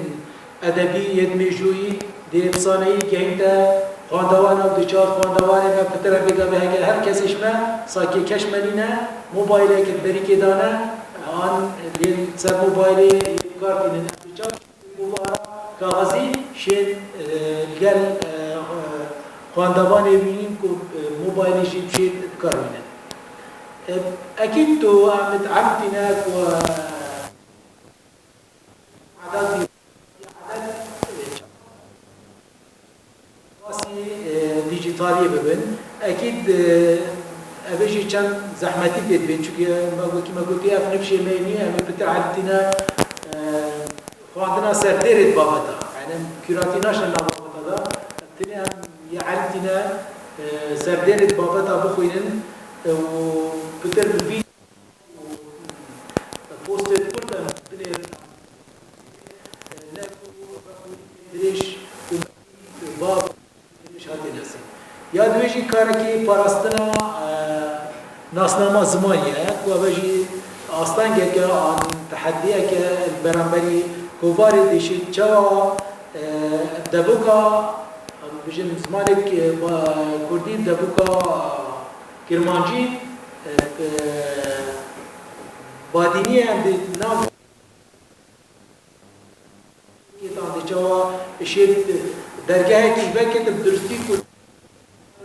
ادبی ید میجویی دی افسانهی گهنده خواندوان و دیچار خواندوان و پتر بگه به هر کسیش ما ساکی کشملینه موبایل که بری که دانه آن سر موبایلی کار کنه دیچار کاغذی شین گل خواندوان بینیم که موبایلش بشید کار کنه اکید تو متعمتنا و عدد دیجیتالی ببین اکید اوشی چند زحمتی بید بین چونکه ما گویی اف نفشه مینی اما بتر عدتنا خواندنا سردیرت بابتا یعنی کراتیناش نبابتا دا تنی هم یه عدتنا سردیرت بابتا بخوینن و بتر بید پوستت کردن بنیر دریش باب یا دویجی کاری که پاراستنا ناسنامه زمانیه که اوجی آستانگه که آن تحدیه که برانبری کوباری دیشید چوا دبوکا بجن زمانك كردي دبوكا كرمانجي بادينية عند نام كتان دجوا شيء درجة كيفك تبدرستي كل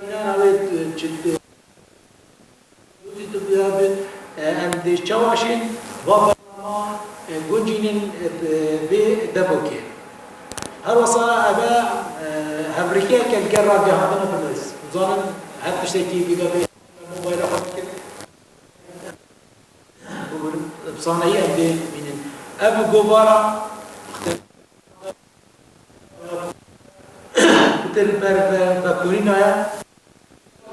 أنا نويت جد جد تبيها عند جواشين وابا جونجين بدبوكي هر وصا أبا أمريكا كالجرة بهذا الناس ظن هاد تشتكي بيجابي موبايل حقك بصناعية من أبو جوبارا مثل بكورينا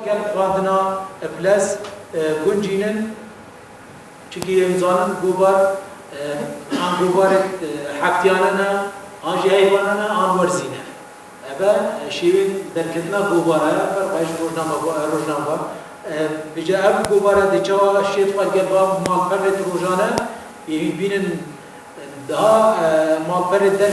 كان فاندنا بلاس كونجينن چکی انسان گوبار آن گوبار حقیانه آن جهیوانه آن ورزینه ابا شیوه درکتنا گوباره پر باش روزنامه بجا اب گوباره دیچا شیت فرق با مال فرد روزانه بینن daha مال فرد در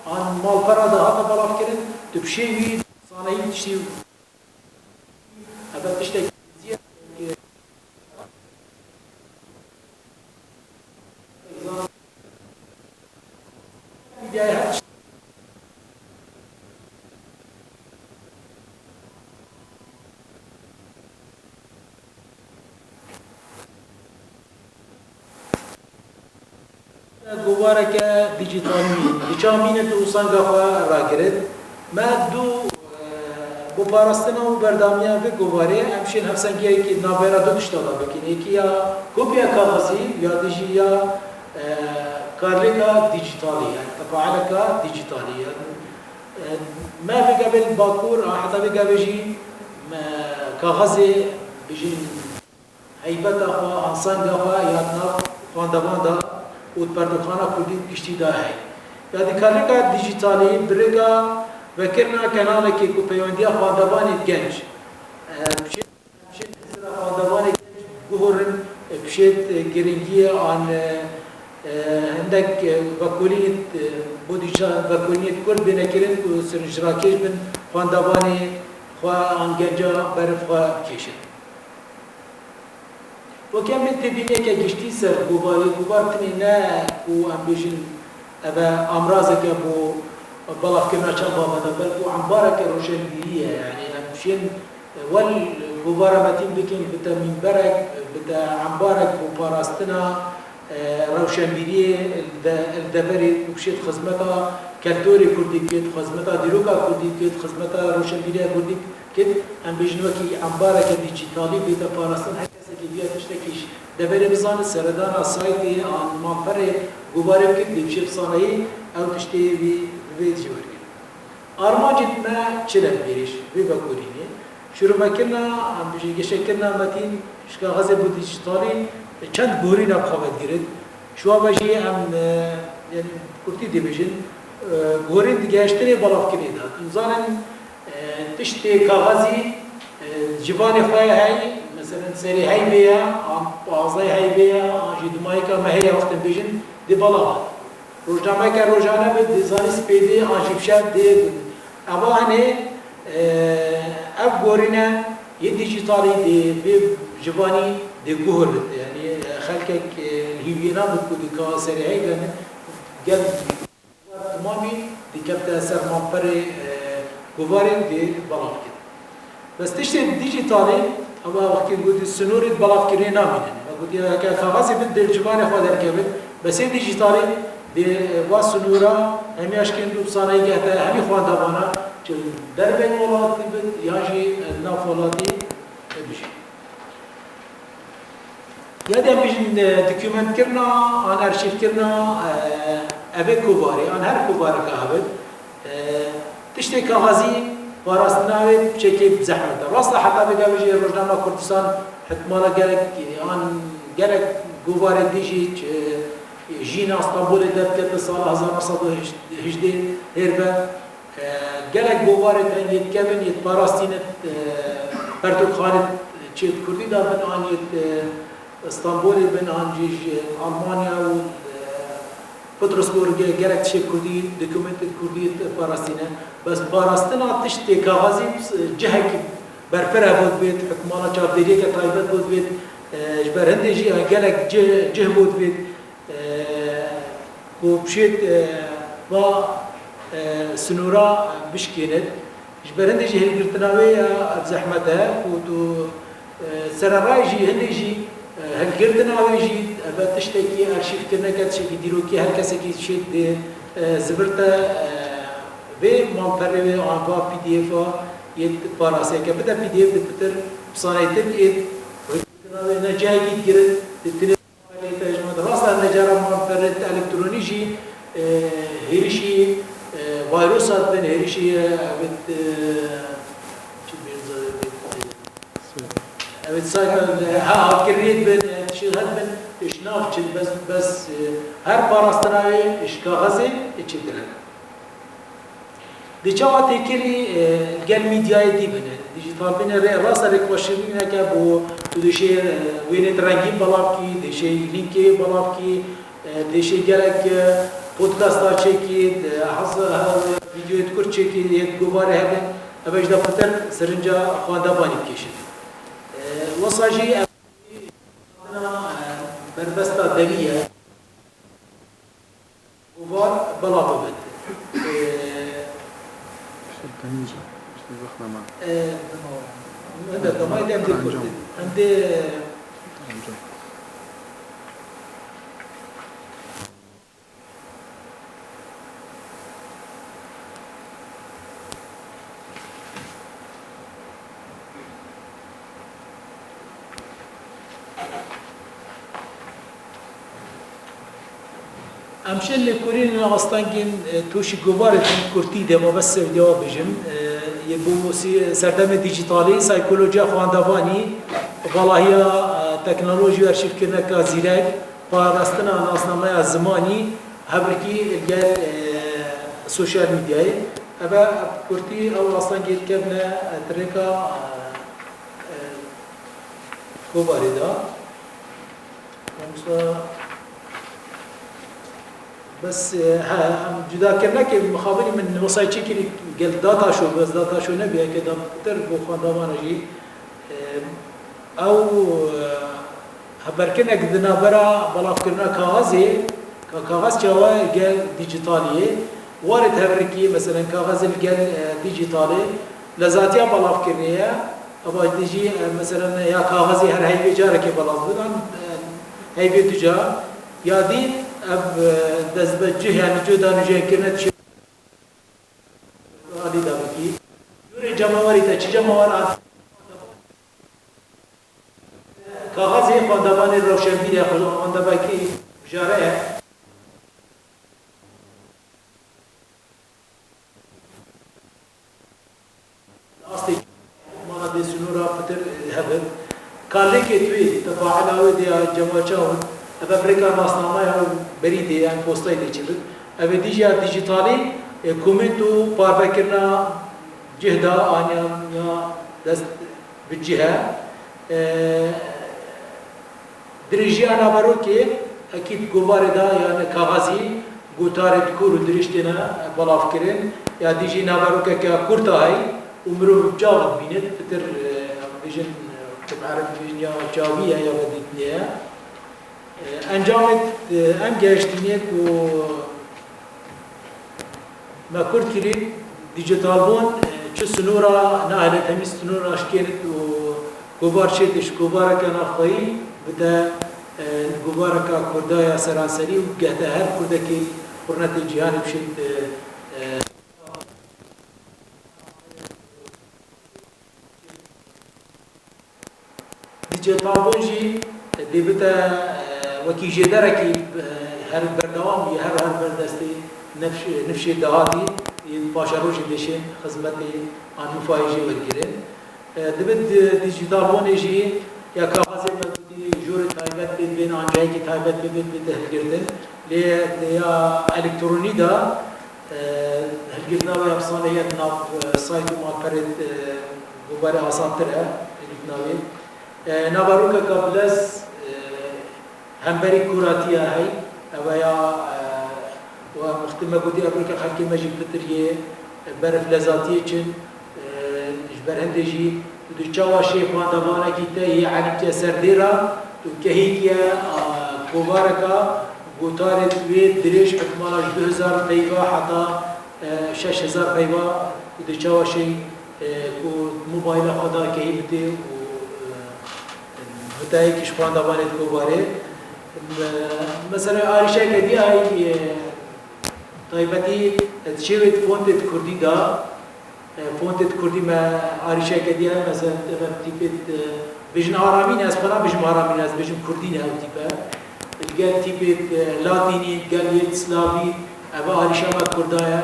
an malpara da hata balaf kirin tüpşevi sanayi tişti evet işte گواره که دیجیتالی دیچامینه تو سنگا راگرد ما دو bu parasını o berdamiye ve govare hemşin hafsangiye ki nabera dönüştala bekine ki ya kopya kağıdı ya diji ya karlika dijitali yani tafaalaka dijitali yani ما في قبل باكور حتى في قبل شيء كغزة بيجين هيبة أخا أنسان أخا ياتنا خاندباندا وتبردخانة كردي كشتي ده هاي يعني كارليكا ديجيتالي بريكا وكرنا كنالك كو بيونديا خاندباني الجنج بشيت خاندباني الجنج بهورن بشيت جرينجية عن عندك وكولية بوديشا وكولية كرد بنكرن وسنجراكيش بن خاندباني خوا عن جنجا برف خوا كيشن وكم تبيني كجشتي سر غبار تنينا وأمبيشن أبا أمراضك أبو بلاف كنا شابا ماذا بل وعمبارك روشنبيلية يعني أمشين والغبار متين بكين بتا منبرك بتا عمبارك وباراستنا روشنبيلية الدبري وشيت خدمتها كالتوري كردي كيت خدمتها ديروكا كردي كيت خدمتها روشنبيلية كردي كيت أمبيشن وكي عمبارك ديجيتالي بتا باراستنا که تشتکیش دبیر بزن سردان سایتی آن مانفره گواره بکن دیوشیب صانعی او تشتی وی جواری آرمانجت ما چلم بیریش وی بکورینی شروع مکرنا هم بجی گشکرنا متین شکا غزه بود دیجیتالی چند گوری نبخوابت گرد شوا بجی هم یعنی کرتی دی بجن گورین دیگه اشتری بالاف کنی داد انزانن تشتی کاغذی جوانی خواه های مثلا سری هيبيا بعضي هيبيا جدمايكا ما هي وقت بيجن دي بلاها روجناميكا روجانا بديزاين سبيدي انجيبشات دي ابا هني اب غورينا يديجيتالي دي بجواني دي جوهر يعني خلكك هيبينا بكوديكا سري هيبيا قال تمامي دي كابتا سر مامبري غوارين دي بلاها بس تشتي ديجيتالي اما وقت قلت السنوري بلاف كري نامين قلت يا كاغازي بد الجبان خو در كبد بس ديجيتالي دي وا سنورا هم ياشكن دو صانعي جهه هم خو دبانا دربن ولات بد ياجي نافولاتي بشي يا ده بيجن دوكيومنت كرنا ان ارشيف كرنا Ev kubarı, an her kubarı kahvet. Tişte kağızı parasını ve çekip zahmete. Rastla hatta bir gavişe Rojnama Kurdistan hükmana gerek an gerek kubarı dişi jina İstanbul'da devleti sala 1918 herbe gerek kubarı ben yetkevin yet parasını Pertuk Khalid çift Kurdi da ben an İstanbul'da ben an Almanya ve Petersburg'e gerek şey Kurdi, dokumented Kurdi parasını, bas parasını atış te kağızı cehek berfere بود بید حکمانا چاپدریه که تایبت بود بید جبرهنده جی gerek ceh بود بید و بشید و سنورا بشکیند جبرهنده جی هلگرتناوی زحمته و تو سررای جی هنده جی هلگرتناوی جی تشتکی ارشیف کرنه که تشکی دیروکی هر کسی که شد زبرتا و مانپره و آنفا پی دی اف یه پاراسه که بده پی دی اف دکتر بسانیتر اید نجایی گرد دکتر تجمع دراسته نجارا مانپره الکترونیجی هریشی ویروسات بین هریشی evet sayfa ha kirriyet ben şehir ben işnaf çil bas her parastanavi işkağızı içidir. Diçava tekeli gel medyaya dibine dijital bine rasa reklaşımına ki bu dişe venet rengi balapki dişe linki balapki dişe gerek podcastlar çeki hazır video etkur çeki yet gubare hebben abajda pater serinca xwanda banip keşid. وصاجي بربستا دلية وبار بلا ببد هذا ما يدام دي كرد عندي امشل كورين اصلا توشي كبار كورتي ده ما بس جواب بجم يبو سردم ديجيتالي سايكولوجيا خواندواني والله هي تكنولوجيا ارشيف كنا كزيرك فاستنا ناسنامه زماني هبركي الجال سوشيال ميديا ابا كورتي او اصلا كبنا تريكا كبار ده بس هم جدا كنا که مخابری من وصایتی که گل داتا شو بس داتا شو نبیه که دام تر بو خواندمان جی او خبر کنه که دنابرا بلاف کرنا کاغذی کاغذ چاوا گل دیجیتالیه وارد هبرکی مثلا کاغذ گل دیجیتالی لذاتیا بلاف کرنیه ابا دیجی مثلا یا کاغذی هر هیچ جاره که بلاف بدن هیچ تجا یا دید اب دزبجه يعني جدا نجي كنت شيء هذه دابكي يوري جماوري تا چه جماور کاغذ خواندوان روشنبیر خواندوکی جاره اصلی مانا دي سنورا پتر هبل کالی که توی تفاعل آوی دیا جماچاون اب امریکا ناسنامه هم بریده یعنی پستای دیچید اب دیجی دیجیتالی کومنتو پاربکرنا جهدا آنیا یا دست بجهه دريجي أنا بروكي أكيد جوار دا يعني كغازي جوتار تكور دريشتنا بالافكرين يا ديجي نبروكي ككورتا هاي ومرو جاغ بينت بتر فيجن تعرف فيجن يا جاوية يا بديتنيا أنجامت أنجاشتنيك و ما كورت كريم ديجيتال بون شو سنورا نقلت همي سنورا شكلت و جوار شدش جوار كان أخوي بده گوارکا کردای سراسری و گهده هر کردکی قرنت جهان بشید دیجیتال بونجی دیبتا وکی جدرکی her berdewam her berdesti nefşi dahati başarıcı deşin hizmeti anmufayıcı vergirin. Dibid dijital moneji ya kağıt juri taybet bin ancak ki taybet bin tehgirdin. Le ya elektroni da helgirna ve yapsaniyet nav saytu maperit gubare asantır eleknavi. Navaruka kables hemberi kuratiya hay veya ve muhtemel gudi Afrika halkı mecid bitirye berf lezati için berhendeji du çava şey pandavana kite ye alikte serdira tu kehikiya kubaraka gutaret ve direş hükmala 2000 peyva hatta 6000 peyva du çava şey ku mobayla hada kehibti متأكد شپان دامانت کوباره مثلا آریشه کدی ای طایبتی تشویت فونت کردی دا فونت کردی ما آریشه کدی ای مثلا تیپت بجن آرامین از پنا بجن آرامین از بجن کردی نه تیپه الگل تیپت لاتینی گلیت سلاوی اما آریشه ما کردایا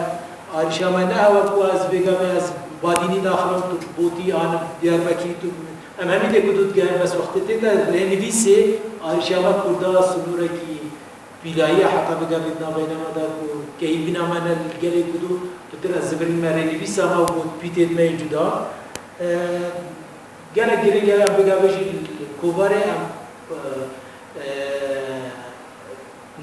آریشه ما نه و کو از بگم از بادینی داخلم تو بوتی آن دیار بکی تو ام همین دکتر گه بس وقتی تدا لنویسه آریشاوا کرده سنوره کی بیلایی حتی بگذارید نباینما دار که این بنا من الگلی کدو تر از زبرین مره نویسه ما بود پیتید میجودا گله گله بگذاری کوباره ام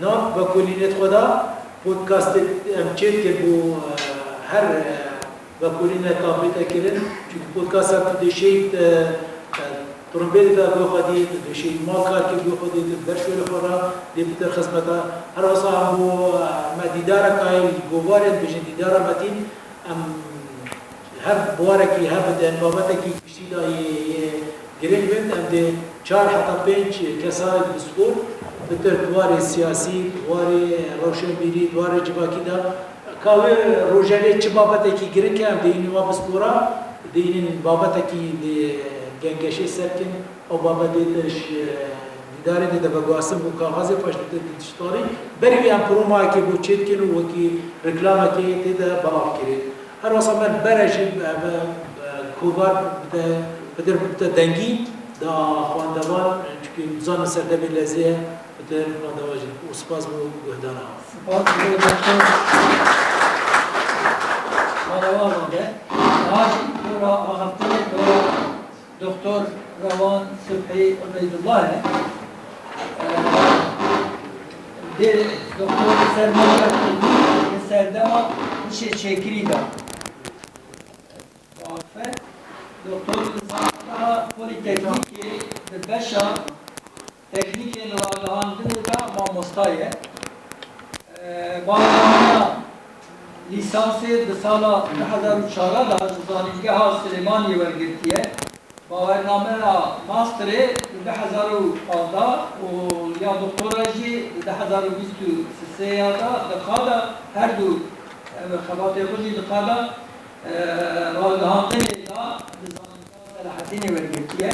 نام با کلینت خدا پودکاست ام چیت که بو هر با کلینت کافیت کردن چون پودکاست تو دیشید ترمبیت دا بخودید دیشید ماکار که بخودید برشول خورا دیپتر خدمتا هر واسه هم بو مدیدار کایل گوارد بجن دیدار متین ام هر بوارکی هر بدن بابتکی کشیدا گرین بند ام ده 4 حتی 5 کسای بسپور بتر دوار سیاسی دوار روشنبیری دوار جباکی دا کاوی روزانه چه بابتکی گرین که ام ده اینو بسپورا دینین بابتکی گنگشی سرکن او بابتش دیداری ده بگواسم بو کاغذ پشت دیجیتالی بری ام پروما که بو چیت کنو و کی رکلام که تدا بالا کرد هر واسه من برشی کوبار بده دنگی دا خواندوان چون زن سردبی لزیه بده خواندواجی و سپاس بو گهدانا سپاس بو دکتر مالوان ده ناجی دورا آخفتنه دورا دکتر روان صبحی عبیدالله ده دکتر سرمایه کنی سردما میشه چکری دا واقفه دکتر لسانتا پولیتکنیکی به بشا تکنیکی نواگهاندن دا ماموستایه باقیانا لیسانسی به سال 2014 دا زانینگاه سلیمانی ورگرتیه باورنامه ماستره 2015 و یا دکتراجی 2023 دا دقادا هر دو خبات خودی دقادا راگهاندن دا زانینگاه سلاحتین ورگرتیه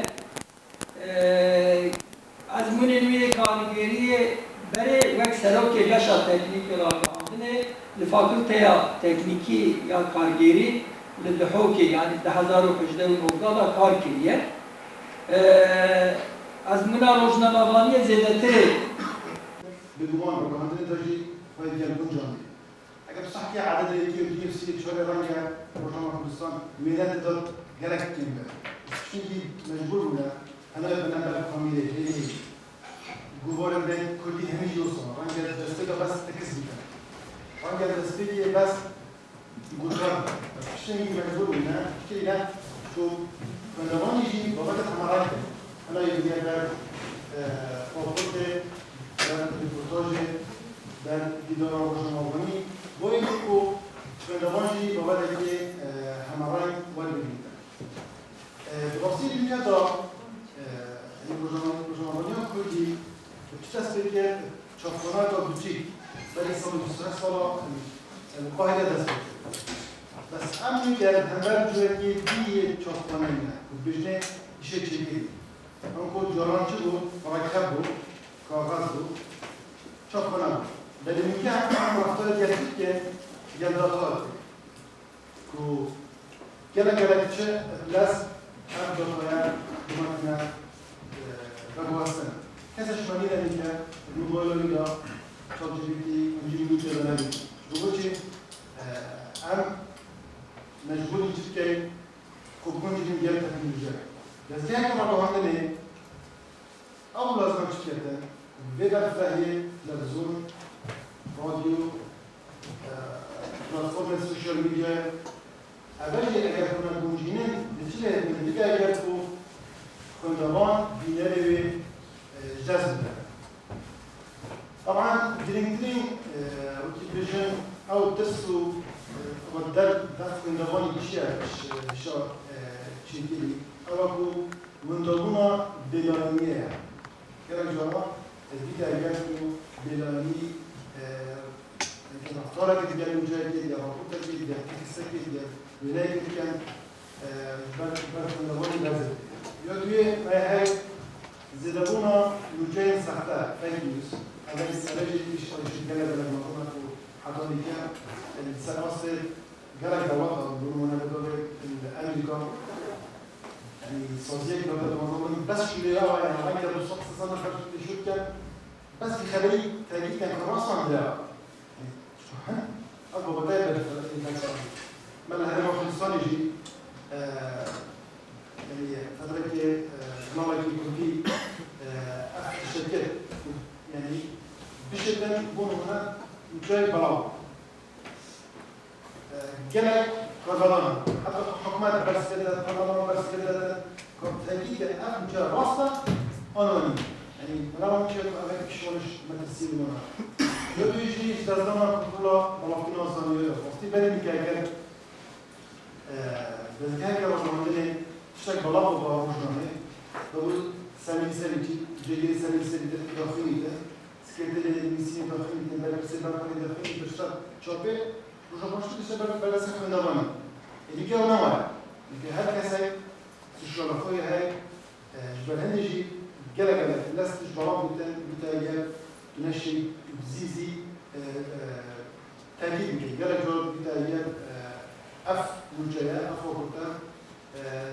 از من نوی کارگری بره وک سروک بشا تکنیک راگهاندنه لفاکولته تکنیکی یا کارگری لدحوكي يعني 2018 کار کریه از منا روزنامه‌وانی زیادتر بدوان راگهاندن داجی باید گلبون جانی اگر صح که عدد یکی سی چهار رنگ روزنامه کردستان میلاد داد گرک کنه چونکی مجبور بوده انا بنابر فامیلی هی گوارم به کلی همیشه اوسان رنگ دسته که بس تکس میکنه رنگ دسته که بس گوشان شنی مجبور بودن که اینا تو بنابراین چی بابت خمارات حالا یه دیگه در فوقت در ریپورتاژ در دیدار روزنامه‌نگاری باید کو بنابراین بابت که خمارات وارد می‌کنند. واسه دنیا تا روزنامه‌نگاری کردی چه چیزی که چاپخانه تا دوچی ولی سال 23 سال قاعده دست بس همین که همبر جویی دیگه چاپخانه نه بجنه ایشه چیزی اون کو جاران چی بود مرکب بود کاغذ بود چاپخانه بود يلدقات كو جلا تشي لاس أبدو يا دمنا بقواسنا كذا شمالية لينا الموبايل لينا شات جي بي تي مجيبو تلنا بقولي أم مجبور جدا كوبون جدا جالت في المجال بس كان كمان لو عندنا أول لازم تشتغل بيبقى فهي تلفزيون راديو بلاتفورم السوشيال ميديا أبجي أجر كنا بوجينين بتشيله من اللي أجرته كندوان بينادي جذب طبعا درينجلين وتيفيجن أو تسو ودر داف كندوان يشيا شو شيء أو أكو من ضمنها بلانية كذا جواب الفيديو أجرته بلاني اختارك تجاري مجاهد يا رابطة يا تكسك يا ولاية كان بس نقول لازم يدوي ما هي زدونا مجاهد سخطة فاينيوس هذا السلاجي مش شغالة لما كنا في حضانية السنوات جالك دوّا بيقولون أنا بدور الأمريكا يعني صديق بدور بس شو اللي هو يعني ما كان بالصدفة صار خرج شو كان بس يخلي تلاقيه كان راسا ده أكبر بداية بالإنسان ما لها هذا في الصالجي يعني فترة نوعي يكون في الشركات يعني بشدة يكون هنا مجال بلاو جلك كربلانا حتى حكومات بس كده كربلانا بس كده تأكيد أهم جال راسا أنوني يعني بلاو مشان أبيك شغلش ما تسيب منها يجي يستخدمها كلها ملاقينا صغيرة وقتي بالي مكاكل بس كان كده رجعنا شك بلاو برجعنا بقول سامي سامي جيجي سامي سامي داخلي ده سكرتير الميسين داخلي ده بلا بسبب كده داخلي بشتغل شوبي رجع مش بسبب بلا سخن دماني اللي كده نوع اللي هذا كسي الشغل خويا هاي جبل هنجي جلا الناس تجبرهم بتاعي تنشي بزيزي تأكيد كي جرى جود بداية أف منجيات أف وقتا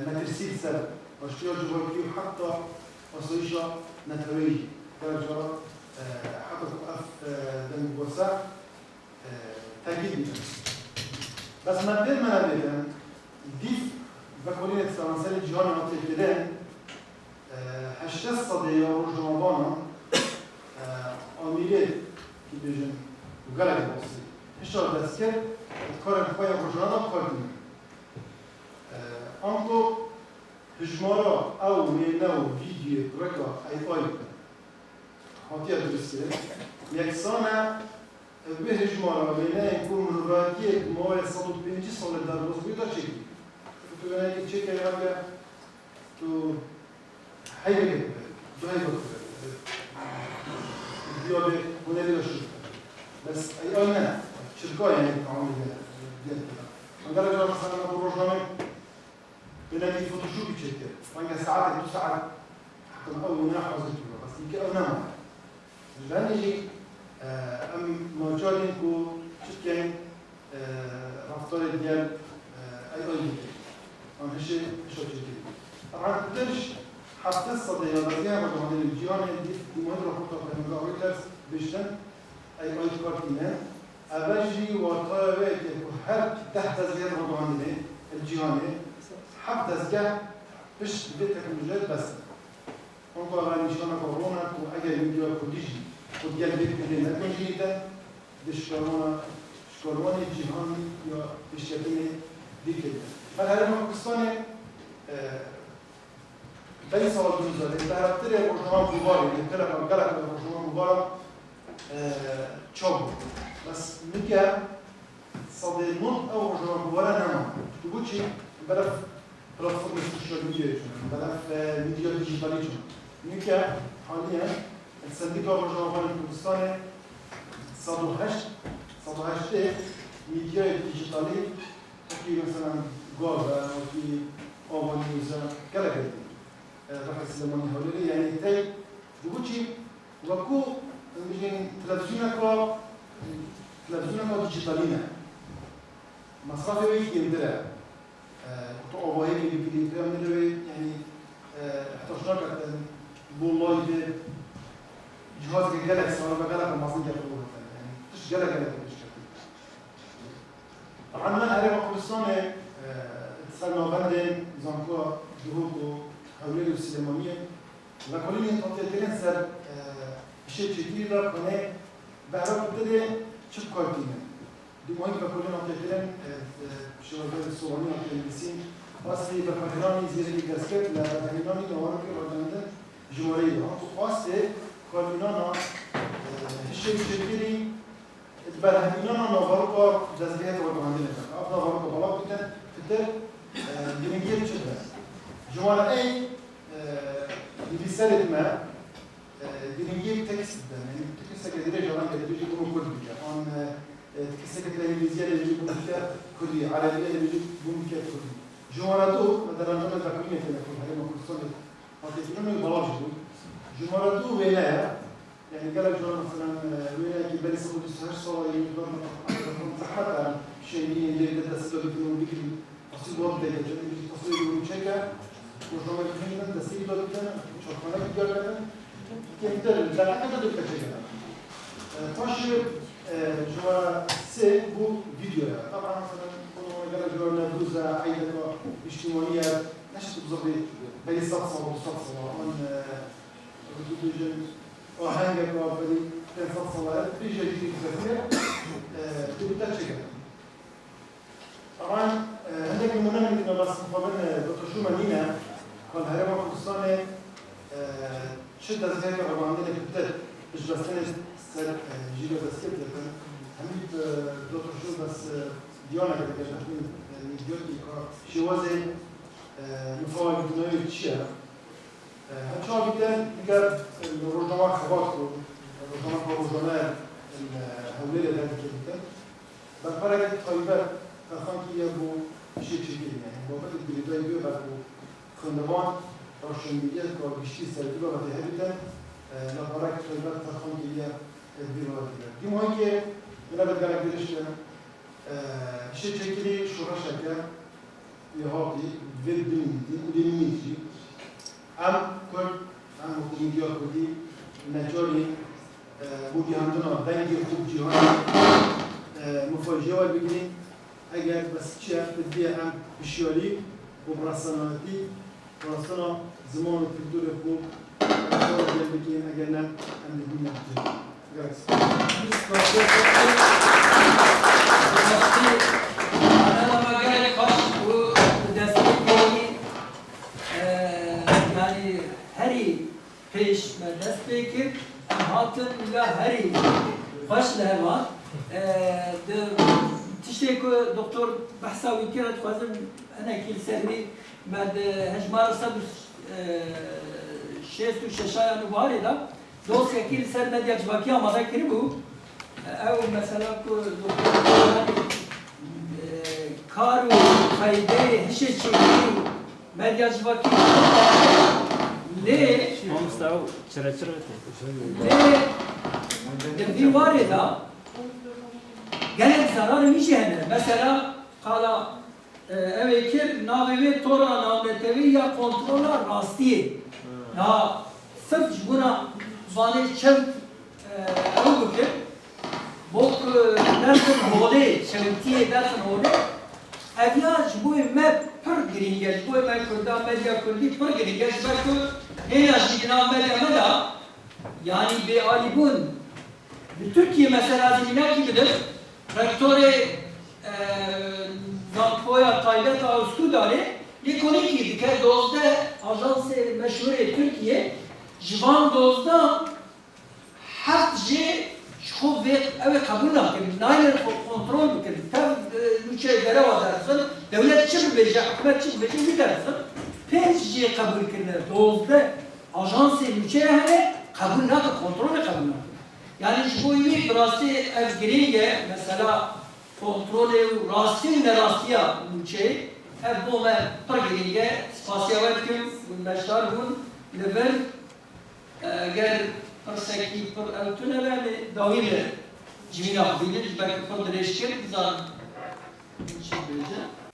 ما ترسيل سبب واشتيا جوالكي حتى وصيشة نترويجي جرى جود حتى أف دم وسع تأكيد بس ما بدل ما نبدأ ديف بقولين الفرنسي الجهاني نعطي كلام هشتس صديقة رجمبانا آمیره که بیشتر وگرای باسی. هشتاد دست کرد کار خوای روزانه کردیم. آنکو هجمارا او مینا و ویدیو رکا ایفای هاتی درسته. یکسانه به هجمارا مینا اینکو منوراتی ماه 150 سال در روز بیدا چکی. تو یعنی چکی هرگاه تو هیچ جایی بود. ديابي ونبي الشركة بس أي أنا شركة يعني تعامل ديال من قال جاب مثلا أبو رجامي بنادي فوتوشوب يشتغل وأنا ساعات 2 ساعات حتى أول ناحية زيتوا بس يمكن أو نعم لأن يجي أم مجالين كو شركين رفتار ديال أي أنا هالشيء شو تجي طبعا تدرش حتى الصديقة بزيها مجموعة الجيران اللي مهم رفضها في المقاولات بيشتن أي كارتينا أبجي وطابق هل تحت زيادة مجموعة الجيران حتى زكاة بش بيتك المجال بس أنقوا غاني شلون كورونا وأجا يمكن كوديجي وديال بيت كلنا كونجيدا دشكرونا شكروني الجيران يا بيشتني دي كده فهذا المقصاني بين صور الجزء اللي ترى برجمان مبارك اللي ترى قالك برجمان مبارك تشوب بس ميكا صديقون او برجمان مبارك نعم تقول شيء بلف بلاتفورم السوشيال ميديا بلف ميديا ديجيتالي ميكا حاليا السنديكا برجمان مبارك كردستان صدوهشت ميديا ديجيتالي في مثلا جوجل او في اوفر نيوز كذا راح السلمان هولي يعني تاي بقولي وكو مجين تلفزيونك ديجيتالينا مصرفي ويكندرة طوابه هيك بيجي كمان يعني احتشرت والله جهاز الجالكسي ولا بجالك المصري يقولوا يعني مش جالك مش طبعا من هرب كردستان اتصلنا بندن زانكو دهوكو أولاد السليمانية وكلين تطلعين سر شيء كتير را كنا بعرف كده شو كارتينا دي مهم بكلين تطلعين شغل الصواني التلفزيون أصلي بفكراني زي الجسكت لا بفكراني نوارك وردنا جمهورية هم أصلي كارتينا شيء كتير تبرهنينا نوارك جزئيات وردنا أفضل نوارك بلاك كده كده دينجيل شده جمهور أي رسالة ما دينجيل تكست ده يعني تكست كده جوان كده بيجي يكونوا كل بيجا عن تكست كده إنجليزية اللي بيجي يكونوا كده كلي عربية اللي بيجي يكونوا كده كلي جمهوراتو مثلا جملة تكوينية كده كل هاي ما كرسون هتفهموا يبلاجوا جمهوراتو وينها يعني قال لك مثلا وينها كي بني سقوط السهر صار يقدر حتى شيء اللي بدأ تسبب إنه بيجي تصير وقت ده جد تصير وشكا وجمع الفيلم تصير ده كده شوفنا لك ده كده كده لا كده ده كده تاشر جوا سي بو فيديو طبعا مثلا كنا قال جوا نبوزة عيدة اجتماعية نشط بزبط بين الصفصة والصفصة وان ريديجن وهانجر وبدي الصفصة بيجي يجي كثير تبدأ كده طبعا عندك المنامج إنه بس مقابلنا دكتور شو مدينة قال هربا كردستان شدة زي كده ربع عندنا كتير مش بس أنا سر جيلة بس كده لكن هميت دكتور شو بس ديانا كده كده يعني ديوتي شيء وزي مفاوض بنوي تشيا هتشوف كده نقدر الرجمات خبطوا الرجمات الهولية ده كده بفرق طيبات خانکی یه شیء چیزی نه وقتی بیلیدای بیو بعد خندوان روشن میگه که بیشتر سرتی با وقتی همیشه نبارک خیلی خانکی یه بیرون دیگر. دیمایی که من بعد گرگ دیدش شیء چیزی شورا شکر یهاتی وید بینیدی ام کل ام حکومتی‌ها کردی نجاری بودی همدنا دنگی خوب جهان مفاجئه بگیریم اگر بس چیه بدیه هم بشیاری و برساناتی برسانا زمان کلتور خوب اگر دیگه بگیم اگر نه هم نبودیم yani heri peş dest bekir hatın la heri baş lehvan تشتي دكتور بحثاوي كيرا تخازم انا كيل سهري بعد هجمار صدر شيست وششايا نباري دا دوسيا كيل سر مديا جواكيا ماذا كريبو او مثلا دكتور كارو خايدي هشي تشيكي مديا جواكيا ليه مستوى شرشرة ليه الديواري دا gelek zararı bir şey ne? Mesela kala evekir navive tora navnetevi ya kontroller rasti. Ya sırf buna zane çevt evukir bok dersin hode çevtiye dersin hode evya bu me per giringe bu me kurda medya kurdi per giringe belki ne yaşayacağına medya meda yani bir alibun bir Türkiye mesela zimine gibidir. Rektore Zankoya Taybet Ağustudari Likonik idi ki dozda ajansı meşhur Türkiye Jivan dozda haftıcı şu ve evet kabul nakil nail kontrol bikir tabi müçeylere vadarsın devlet çift verecek hükümet çift verecek bir dersin pençiye kabul kirler dozda ajansı müçeylere kabul nakil kontrol kabul nakil yani bu iyi rastı evgiriye mesela kontrolü rastı ne rastıya bu şey hep bu ve pergiriye spasiyavetkim meşhur bun level gel perseki per altına ve davile cimina bilir belki per dereşker zan Bir şey diyeceğim.